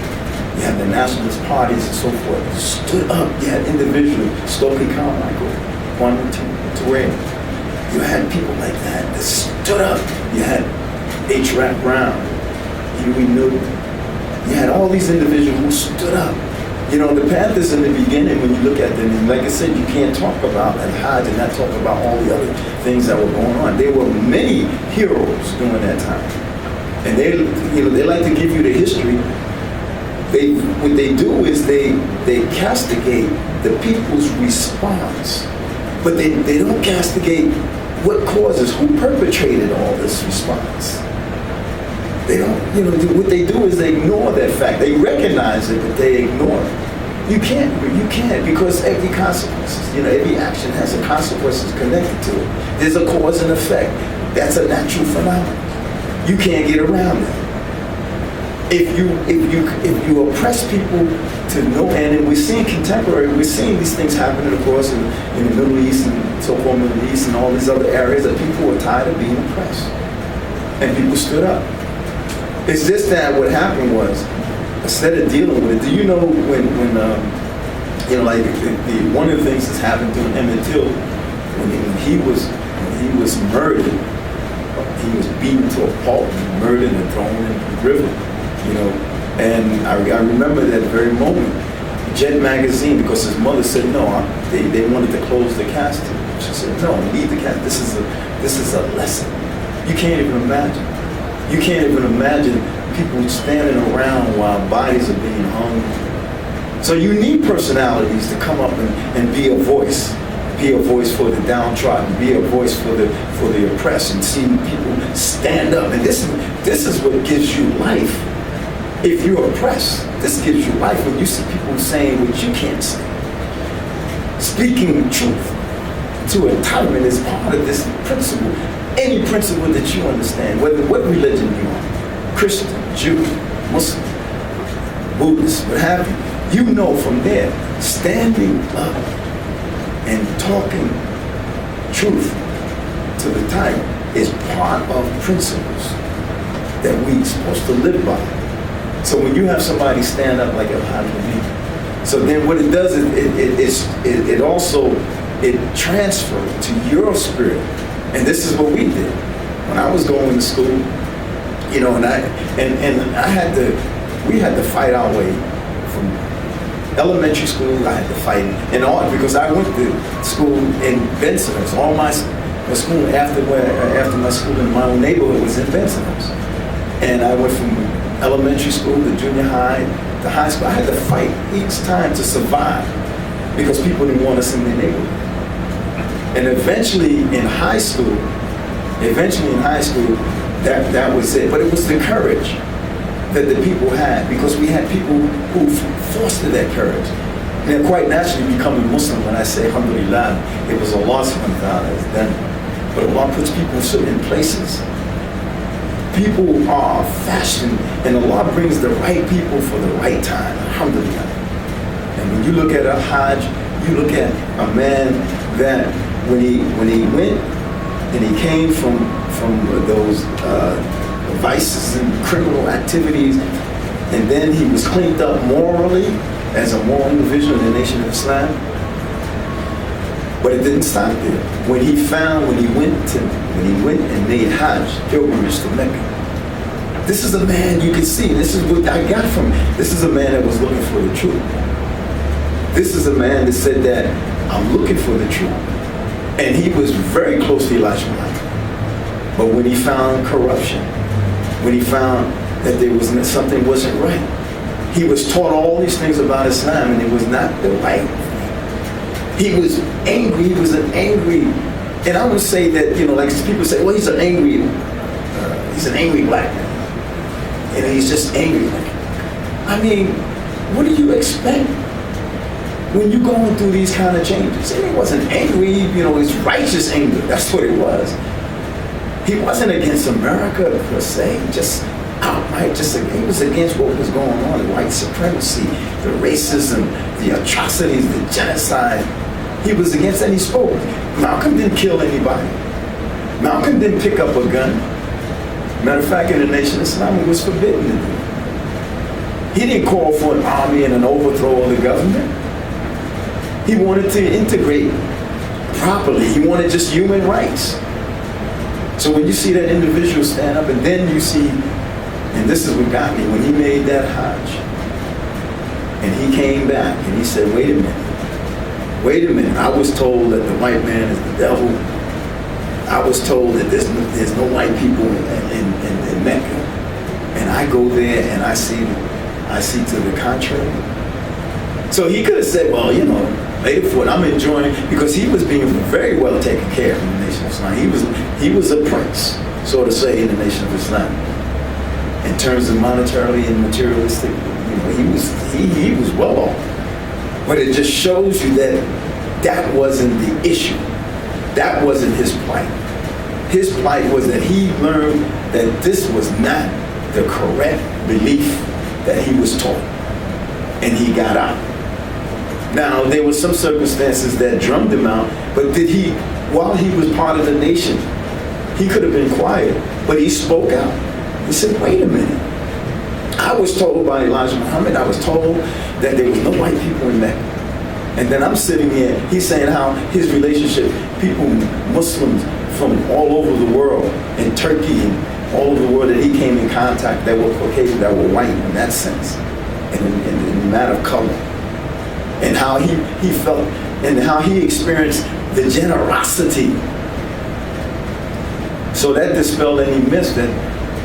you had the nationalist parties and so forth, you stood up. You had individuals, Stokely Carmichael, Kwame Ture. You had people like that stood up. You had H. Rap Brown, Huey Newton. You had all these individuals who stood up. You know, the Panthers in the beginning, when you look at them, and like I said, you can't talk about Al-Hajj and not talk about all the other things that were going on. There were many heroes during that time. And they, you know, they like to give you the history. What they do is they castigate the people's response, but they don't castigate what causes, who perpetrated all this response. They don't, you know, what they do is they ignore that fact. They recognize it, but they ignore it. You can't, because every consequence, you know, every action has a consequences connected to it. There's a cause and effect. That's a natural phenomenon. You can't get around it. If you oppress people to no end, and we're seeing these things happening, of course, in the Middle East and so-called Middle East and all these other areas, that people were tired of being oppressed, and people stood up. It's just that what happened was, instead of dealing with it, do you know when you know, like one of the things that's happened to Emmett Till, when he was murdered, he was beaten to a pulp, and murdered and thrown into the river. You know, and I remember that very moment. Jet magazine, because his mother said no, they wanted to close the casket. She said no, leave the casket. This is a lesson. You can't even imagine. You can't even imagine people standing around while bodies are being hung. So you need personalities to come up and be a voice. Be a voice for the downtrodden, be a voice for the oppressed, and see people stand up. And this is what gives you life. If you're oppressed, this gives you life when you see people saying what you can't say. Speaking truth to a tyrant is part of this principle. Any principle that you understand, whether what religion you are, Christian, Jew, Muslim, Buddhist, what have you, you know from there, standing up and talking truth to the tyrant is part of principles that we're supposed to live by. So when you have somebody stand up like Al-Hajj, so then what it does is it also transfers to your spirit. And this is what we did. When I was going to school, you know, we had to fight our way from elementary school. I had to fight, and all because I went to school in Bensonhurst. All my school after my school in my own neighborhood was in Bensonhurst, and I went from elementary school to junior high to high school. I had to fight each time to survive because people didn't want us in their neighborhood. And eventually in high school, that was it. But it was the courage that the people had, because we had people who fostered that courage. And they're quite naturally becoming Muslim. When I say alhamdulillah, it was Allah subhanahu wa ta'ala has done it. But Allah puts people in certain places. People are fashioned, and Allah brings the right people for the right time, alhamdulillah. And when you look at Al-Hajj, you look at a man that when he went and he came from those vices and criminal activities, and then he was cleaned up morally as a moral individual in the nation of Islam. But it didn't stop there. When he went and made Hajj, pilgrimage to Mecca, this is a man you can see. This is what I got from him. This is a man that was looking for the truth. This is a man that said that I'm looking for the truth. And he was very close to Elijah Muhammad. But when he found corruption, when he found that there was something wasn't right, he was taught all these things about Islam, and it was not the right thing. He was angry. He was an angry, and I would say that, you know, like people say, well, he's an angry black man. And he's just angry. I mean, what do you expect when you're going through these kind of changes? And he wasn't angry, you know, it's righteous anger. That's what it was. He wasn't against America per se, just outright, he was against what was going on, the white supremacy, the racism, the atrocities, the genocide. He was against, and he spoke. Malcolm didn't kill anybody. Malcolm didn't pick up a gun. Matter of fact, in the Nation of Islam, it was forbidden to do. He didn't call for an army and an overthrow of the government. He wanted to integrate properly. He wanted just human rights. So when you see that individual stand up, and then you see, and this is what got me, when he made that Hajj, and he came back, and he said, wait a minute, I was told that the white man is the devil. I was told that there's no white people in Mecca. And I go there and I see to the contrary. So he could have said, well, you know, later for it, I'm enjoying, because he was being very well taken care of in the Nation of Islam. He was a prince, so to say, in the Nation of Islam. In terms of monetarily and materialistic, you know, he was well off. But it just shows you that wasn't the issue. That wasn't his plight. His plight was that he learned that this was not the correct belief that he was taught. And he got out. Now, there were some circumstances that drummed him out, but while he was part of the nation, he could have been quiet, but he spoke out. He said, wait a minute. I was told by Elijah Muhammad, I was told that there was no white people in Mecca. And then I'm sitting here, he's saying how his relationship, people, Muslims from all over the world, in Turkey and all over the world that he came in contact, that were Caucasian, that were white in that sense, and in the matter of color. And how he felt, and how he experienced the generosity. So that dispelled any myth that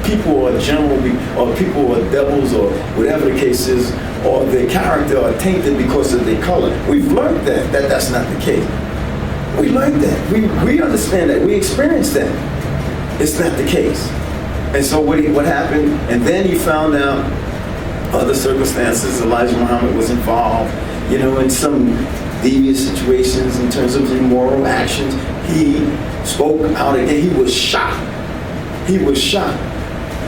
people are generally, or people are devils, or whatever the case is, or their character are tainted because of their color. We've learned that that's not the case. We learned that. We understand that. We experienced that. It's not the case. And so what happened, and then he found out other circumstances. Elijah Muhammad was involved, you know, in some devious situations in terms of immoral actions. He spoke out again. He was shocked. He was shocked.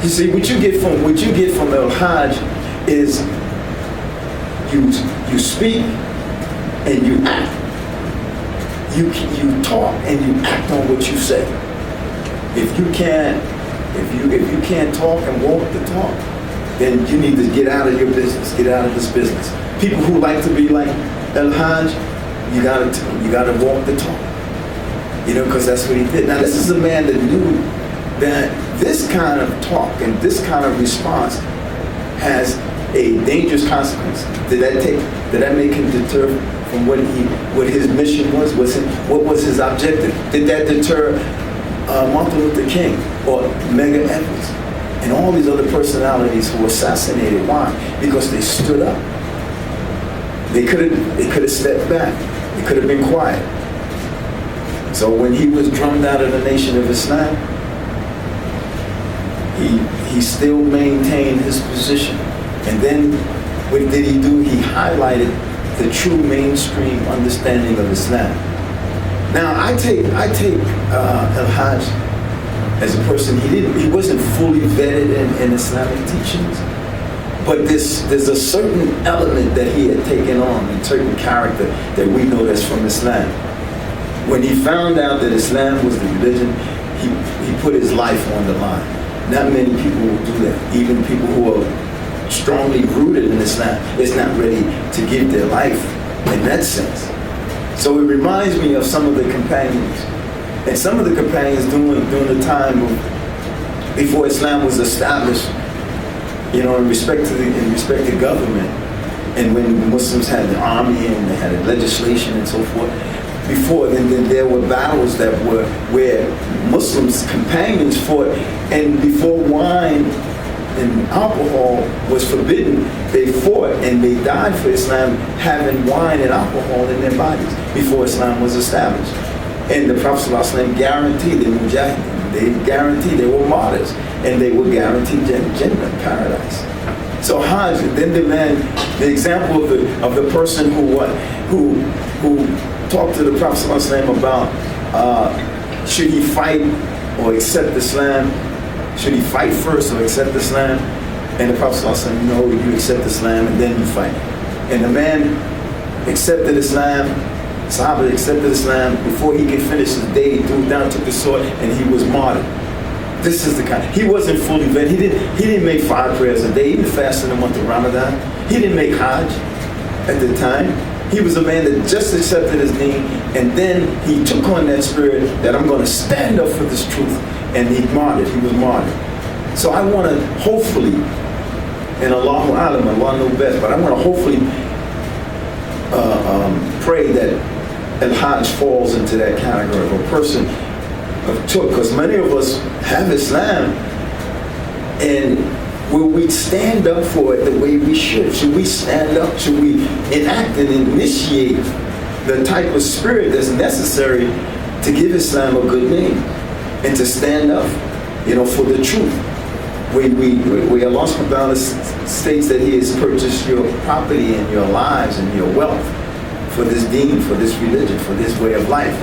You see, what you get from El Hajj is you speak and you act. You talk and you act on what you say. If you can't talk and walk the talk, then you need to get out of your business. Get out of this business. People who like to be like El Hajj, you gotta walk the talk. You know, because that's what he did. Now, this is a man that knew that this kind of talk and this kind of response has a dangerous consequence. Did that make him deter from what his mission was? What was his objective? Did that deter Martin Luther King or Medgar Evers and all these other personalities who were assassinated? Why? Because they stood up. They could have stepped back. They could have been quiet. So when he was drummed out of the Nation of Islam, he still maintained his position. And then what did he do? He highlighted the true mainstream understanding of Islam. Now I take El Hajj as a person. He wasn't fully vetted in Islamic teachings, but there's a certain element that he had taken on, a certain character that we know that's from Islam. When he found out that Islam was the religion, he put his life on the line. Not many people will do that. Even people who are strongly rooted in Islam is not ready to give their life in that sense. So it reminds me of some of the companions. And some of the companions during the time before Islam was established, you know, in respect to government, and when Muslims had the army and they had legislation and so forth. Before then there were battles that were where Muslims companions fought, and before wine and alcohol was forbidden, they fought and they died for Islam, having wine and alcohol in their bodies before Islam was established. And the Prophet ﷺ guaranteed the Mujahideen, they guaranteed, they were martyrs, and they were guaranteed Jannah, paradise. So Hajj, then the example of the person who talked to the Prophet ﷺ about should he fight or accept Islam? Should he fight first or accept Islam? And the Prophet ﷺ, no, you accept Islam and then you fight. And the man accepted Islam, Sahaba accepted Islam. Before he could finish his day, he threw down, took the sword, and he was martyred. This is the kind. He wasn't fully vetted. He didn't make 5 prayers a day. He didn't fast in the month of Ramadan. He didn't make Hajj at the time. He was a man that just accepted his name, and then he took on that spirit that I'm going to stand up for this truth, and he was martyred. So I want to hopefully, and Allahu Alam, Allah knows best, but I want to hopefully pray that Al-Hajj falls into that category of a person of took, because many of us have Islam, and will we stand up for it the way we should? Should we stand up? Should we enact and initiate the type of spirit that's necessary to give Islam a good name and to stand up, for the truth? Where Allah subhanahu wa ta'ala states that He has purchased your property and your lives and your wealth for this deen, for this religion, for this way of life.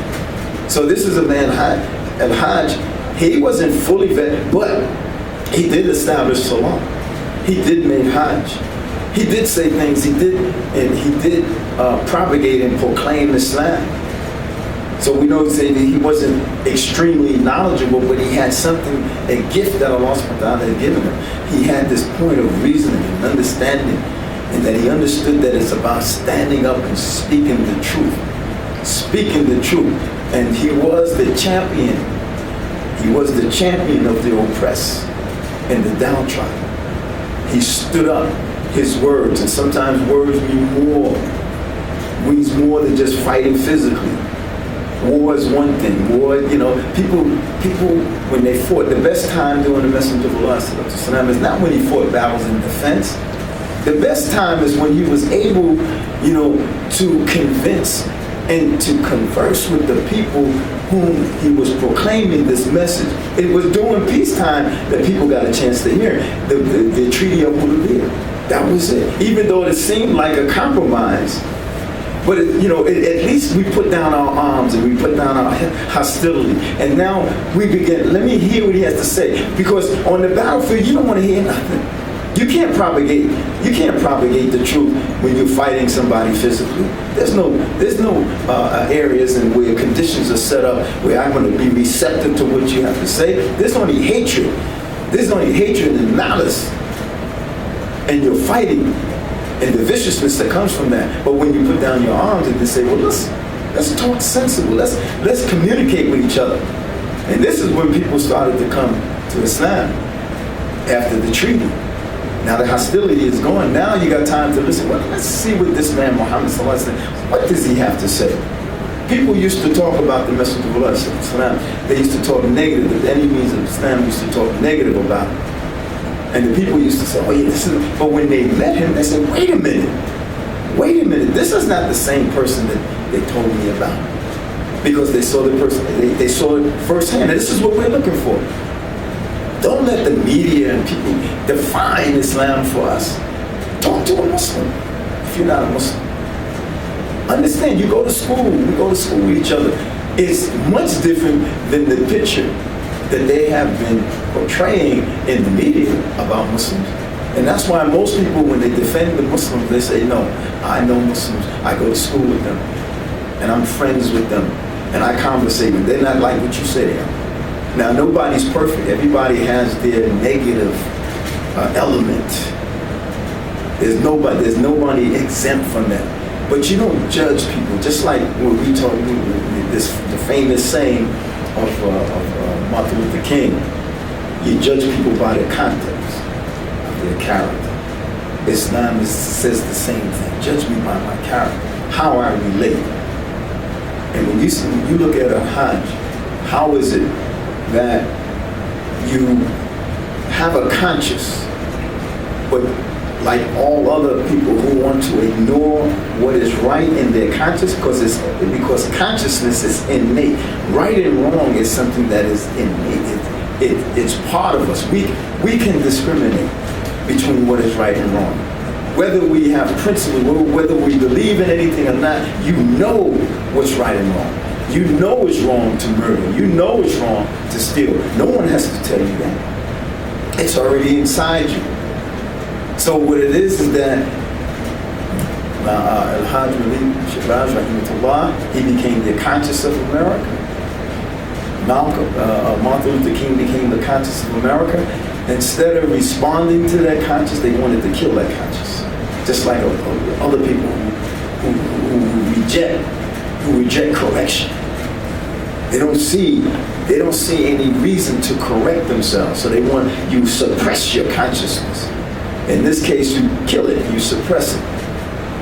So this is a man, Al-Hajj, he wasn't fully vetted, but he did establish Salah. He did make Hajj. He did say things, he did propagate and proclaim Islam. So we know that he wasn't extremely knowledgeable, but he had something, a gift that Allah subhanahu wa ta'ala had given him. He had this point of reasoning and understanding, and that he understood that it's about standing up and speaking the truth. Speaking the truth. And he was the champion. He was the champion of the oppressed and the downtrodden. He stood up. His words, and sometimes words means more than just fighting physically. War is one thing. War, people when they fought, the best time during the Messenger of Allah is not when he fought battles in defense. The best time is when he was able, to convince and to converse with the people whom he was proclaiming this message. It was during peacetime that people got a chance to hear the Treaty of Hudaybiyah. That was it. Even though it seemed like a compromise, but at least we put down our arms and we put down our hostility. And now we begin, let me hear what he has to say. Because on the battlefield, you don't want to hear nothing. You can't propagate the truth when you're fighting somebody physically. There's no areas in where conditions are set up where I'm going to be receptive to what you have to say. There's only hatred. There's only hatred and malice. And you're fighting, and the viciousness that comes from that. But when you put down your arms and say, well, let's talk sensible. Let's communicate with each other. And this is when people started to come to Islam after the treaty. Now the hostility is gone. Now you got time to listen. Well, let's see what this man Muhammad sallallahu alaihi wasallam, what does he have to say? People used to talk about the Messenger of Allah sallallahu alaihi wasallam. They used to talk negative. The enemies of Islam used to talk negative about him. And the people used to say, oh yeah, this is, but when they met him, they said, wait a minute, this is not the same person that they told me about. Because they saw the person, they saw it firsthand, and this is what we're looking for. Don't let the media and people define Islam for us. Talk to a Muslim if you're not a Muslim. Understand, you go to school, we go to school with each other. It's much different than the picture that they have been portraying in the media about Muslims. And that's why most people, when they defend the Muslims, they say, no, I know Muslims, I go to school with them, and I'm friends with them, and I conversate with them. They're not like what you say they are. Now, nobody's perfect. Everybody has their negative element. There's nobody exempt from that. But you don't judge people, just like when we talk, the famous saying of Martin Luther King, you judge people by their context, of their character. Islam says the same thing. Judge me by my character, how I relate. And when you look at a Hajj, how is it that you have a conscience, but like all other people who want to ignore what is right in their conscience, because consciousness is innate. Right and wrong is something that is innate. It's part of us. We can discriminate between what is right and wrong. Whether we have principles, whether we believe in anything or not, you know what's right and wrong. You know it's wrong to murder. You know it's wrong to steal. No one has to tell you that. It's already inside you. So what it is that Al-Hajj Shahbazz, rahimahullah, he became the conscience of America. Martin Luther King became the conscience of America. Instead of responding to that conscience, they wanted to kill that conscience. Just like other people who reject correction. They don't see any reason to correct themselves. So they want you to suppress your consciousness. In this case, you kill it, you suppress it.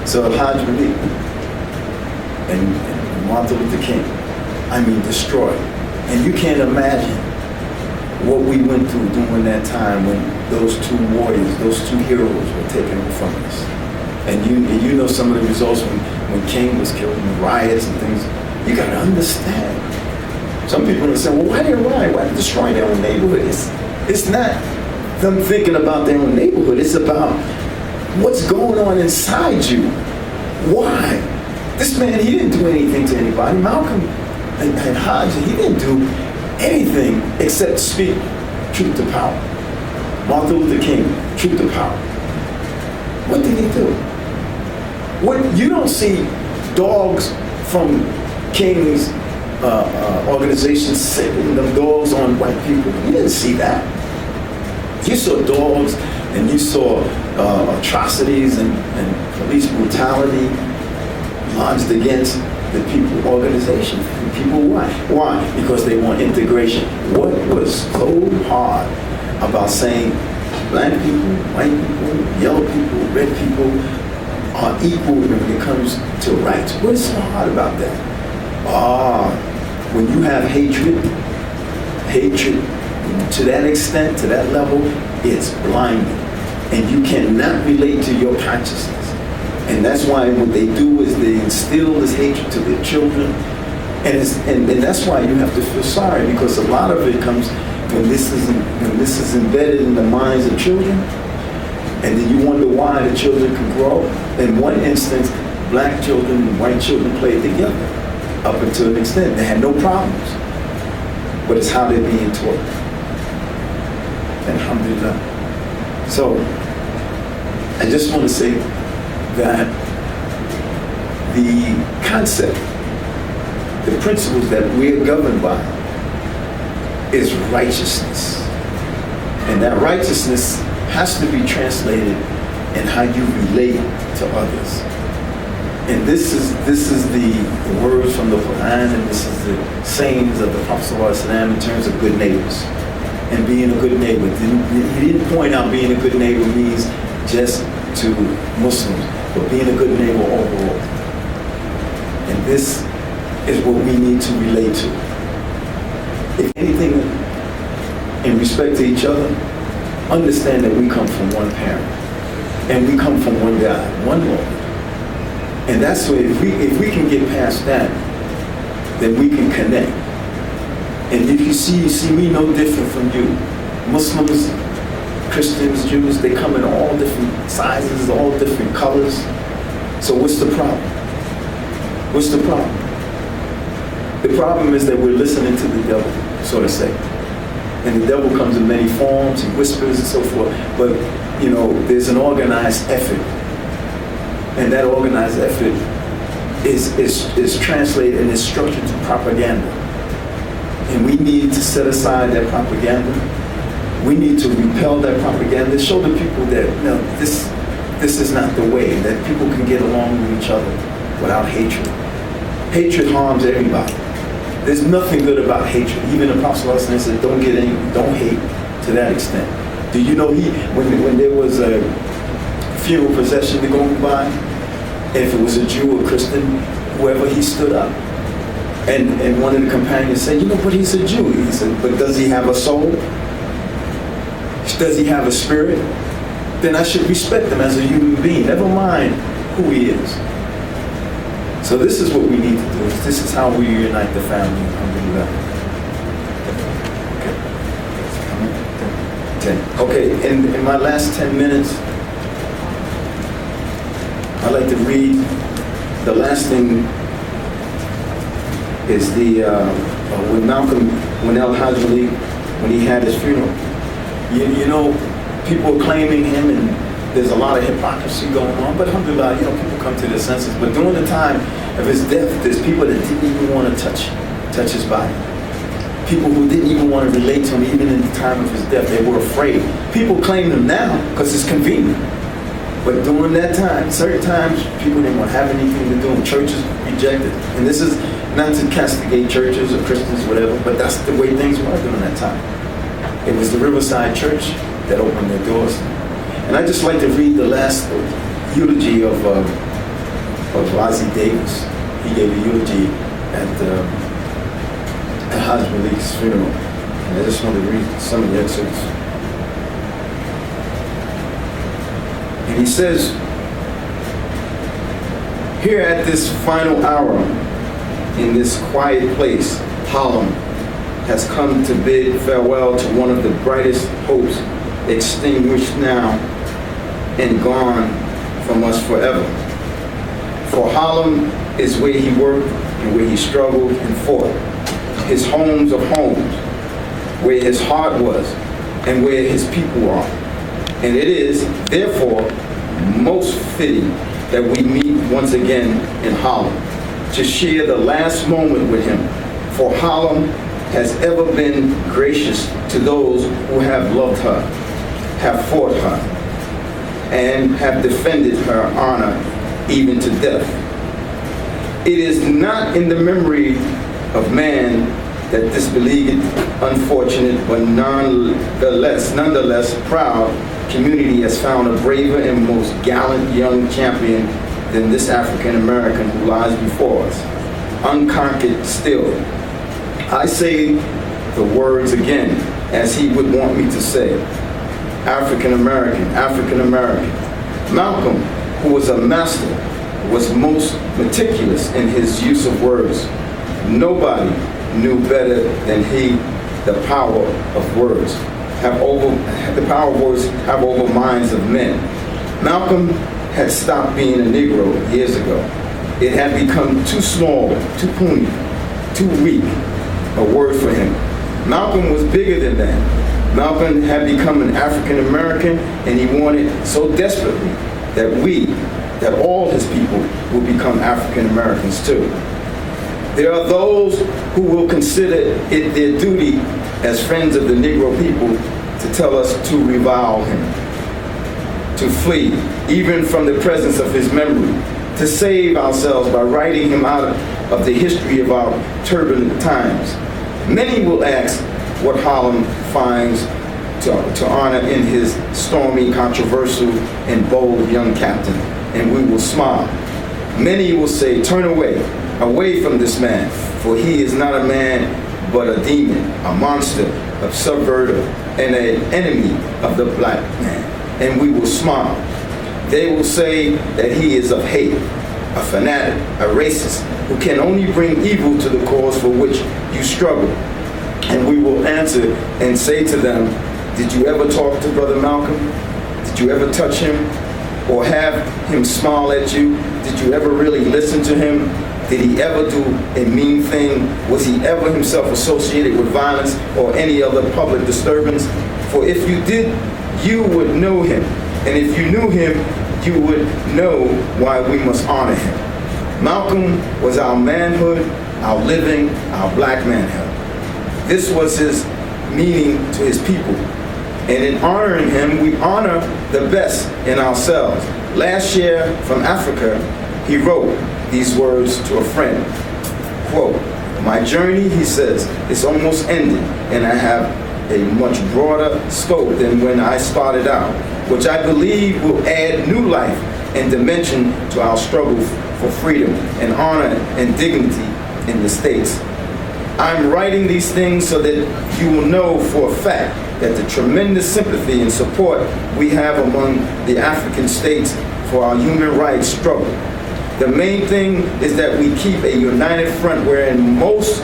So Hajj Ali and Martin Luther King, destroy. And you can't imagine what we went through during that time when those two warriors, those two heroes were taken from us. And you know some of the results when King was killed in the riots and things. You got to understand. Some people are saying, well, why they riot? Why they destroy their own neighborhood? It's not them thinking about their own neighborhood. It's about what's going on inside you. Why? This man, he didn't do anything to anybody. Malcolm and Hajj, he didn't do anything except speak truth to power. Martin Luther King, truth to power. What did he do? You don't see dogs from King's organization sending them dogs on white people. You didn't see that. You saw dogs and you saw atrocities and police brutality launched against the people organization. The people, why? Why? Because they want integration. What was so hard about saying black people, white people, yellow people, red people are equal when it comes to rights? What is so hard about that? When you have hatred to that extent, to that level, it's blinding. And you cannot relate to your consciousness. And that's why what they do is they instill this hatred to their children. And that's why you have to feel sorry, because a lot of it comes when this is embedded in the minds of children. And then you wonder why the children can grow. In one instance, black children and white children played together up until an extent. They had no problems. But it's how they're being taught. Alhamdulillah. So, I just want to say that the concept, the principles that we're governed by is righteousness. And that righteousness has to be translated in how you relate to others. And this is the words from the Qur'an, and this is the sayings of the Prophet ﷺ in terms of good neighbors and being a good neighbor. He didn't point out being a good neighbor means just to Muslims, but being a good neighbor overall. And this is what we need to relate to. If anything, in respect to each other, understand that we come from one parent, and we come from one God, one Lord. And that's where, if we can get past that, then we can connect. And if you see me no different from you. Muslims, Christians, Jews, they come in all different sizes, all different colors. So what's the problem? What's the problem? The problem is that we're listening to the devil, so to say. And the devil comes in many forms, he whispers and so forth. But, there's an organized effort. And that organized effort is translated and is structured to propaganda. And we need to set aside that propaganda. We need to repel that propaganda, show the people that this is not the way, that people can get along with each other without hatred. Hatred harms everybody. There's nothing good about hatred. Even the Prophet ﷺ said, don't get angry, don't hate to that extent. Do you know when there was a funeral procession to go by, if it was a Jew or Christian, whoever, he stood up. And one of the companions said, but he's a Jew. He said, but does he have a soul? Does he have a spirit? Then I should respect him as a human being, never mind who he is. So this is what we need to do. This is how we unite the family. Alhamdulillah. Okay, in my last 10 minutes, I'd like to read the last thing is when Al-Hajj Ali, when he had his funeral. People are claiming him, and there's a lot of hypocrisy going on, but alhamdulillah, people come to their senses. But during the time of his death, there's people that didn't even want to touch his body. People who didn't even want to relate to him, even in the time of his death. They were afraid. People claim him now because it's convenient. But during that time, certain times, people didn't want to have anything to do. Churches rejected. And this is not to castigate churches or Christians, whatever, but that's the way things were during that time. It was the Riverside Church that opened their doors. And I'd just like to read the last eulogy of Ozzy Davis. He gave a eulogy at Hajj Malik's funeral. And I just want to read some of the excerpts. And he says, here at this final hour, in this quiet place, Harlem has come to bid farewell to one of the brightest hopes, extinguished now and gone from us forever. For Harlem is where he worked and where he struggled and fought, his homes of homes, where his heart was and where his people are. And it is, therefore, most fitting that we meet once again in Harlem to share the last moment with him. For Harlem has ever been gracious to those who have loved her, have fought her, and have defended her honor even to death. It is not in the memory of man that this beleaguered, unfortunate, but nonetheless proud community has found a braver and most gallant young champion than this African American who lies before us, unconquered still. I say the words again as he would want me to say. African American, African American. Malcolm, who was a master, was most meticulous in his use of words. Nobody knew better than he the power of words have over minds of men. Malcolm had stopped being a Negro years ago. It had become too small, too puny, too weak a word for him. Malcolm was bigger than that. Malcolm had become an African American, and he wanted so desperately that all his people would become African Americans too. There are those who will consider it their duty as friends of the Negro people to tell us to revile him, to flee even from the presence of his memory, to save ourselves by writing him out of the history of our turbulent times. Many will ask what Harlem finds to honor in his stormy, controversial, and bold young captain, and we will smile. Many will say, turn away from this man, for he is not a man, but a demon, a monster, a subverter, and an enemy of the black man. And we will smile. They will say that he is of hate, a fanatic, a racist, who can only bring evil to the cause for which you struggle. And we will answer and say to them, did you ever talk to Brother Malcolm? Did you ever touch him? Or have him smile at you? Did you ever really listen to him? Did he ever do a mean thing? Was he ever himself associated with violence or any other public disturbance? For if you did, you would know him. And if you knew him, you would know why we must honor him. Malcolm was our manhood, our living, our black manhood. This was his meaning to his people. And in honoring him, we honor the best in ourselves. Last year from Africa, he wrote these words to a friend. Quote, my journey, he says, is almost ended, and I have a much broader scope than when I started out, which I believe will add new life and dimension to our struggle for freedom and honor and dignity in the States. I'm writing these things so that you will know for a fact that the tremendous sympathy and support we have among the African states for our human rights struggle. The main thing is that we keep a united front wherein most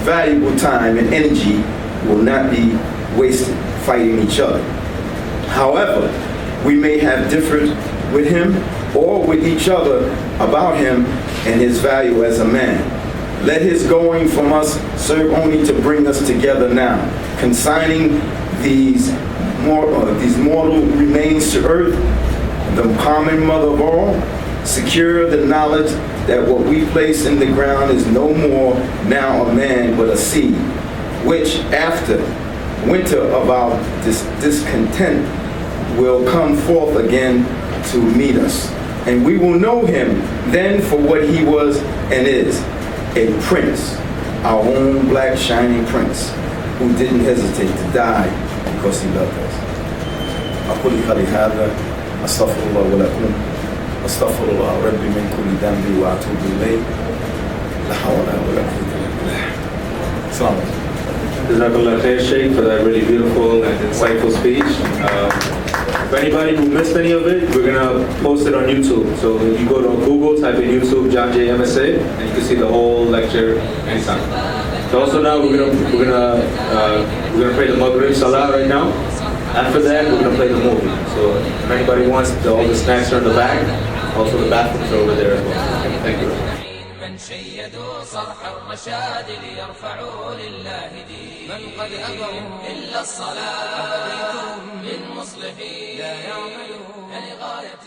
valuable time and energy will not be wasted fighting each other. However, we may have differed with him or with each other about him and his value as a man. Let his going from us serve only to bring us together now, consigning these mortal remains to earth, the common mother of all, secure the knowledge that what we place in the ground is no more now a man but a seed, which after winter of our discontent will come forth again to meet us. And we will know him then for what he was and is, a prince, our own black shining prince, who didn't hesitate to die because he loved us. أقول قولي هذا أستغفر الله ولكم أستغفر الله ربي من كل ذنب وأتوب إليه لا حول ولا قوة إلا بالله. السلام عليكم. Jazakallah khair, Sheikh, for that really beautiful and insightful speech. If anybody who missed any of it, we're gonna post it on YouTube. So if you go to Google, type in YouTube JJAY M.S.A, and you can see the whole lecture anytime. So also now we're gonna pray the Maghrib Salah right now. After that, we're gonna play the movie. So if anybody wants, all the snacks are in the back. Also the bathrooms are over there as well. Thank you. شيدوا صرح الرشاد ليرفعوا لله دين من قد أبوا إلا الصلاة أبديتهم من مصلحين لا يعملون لغاية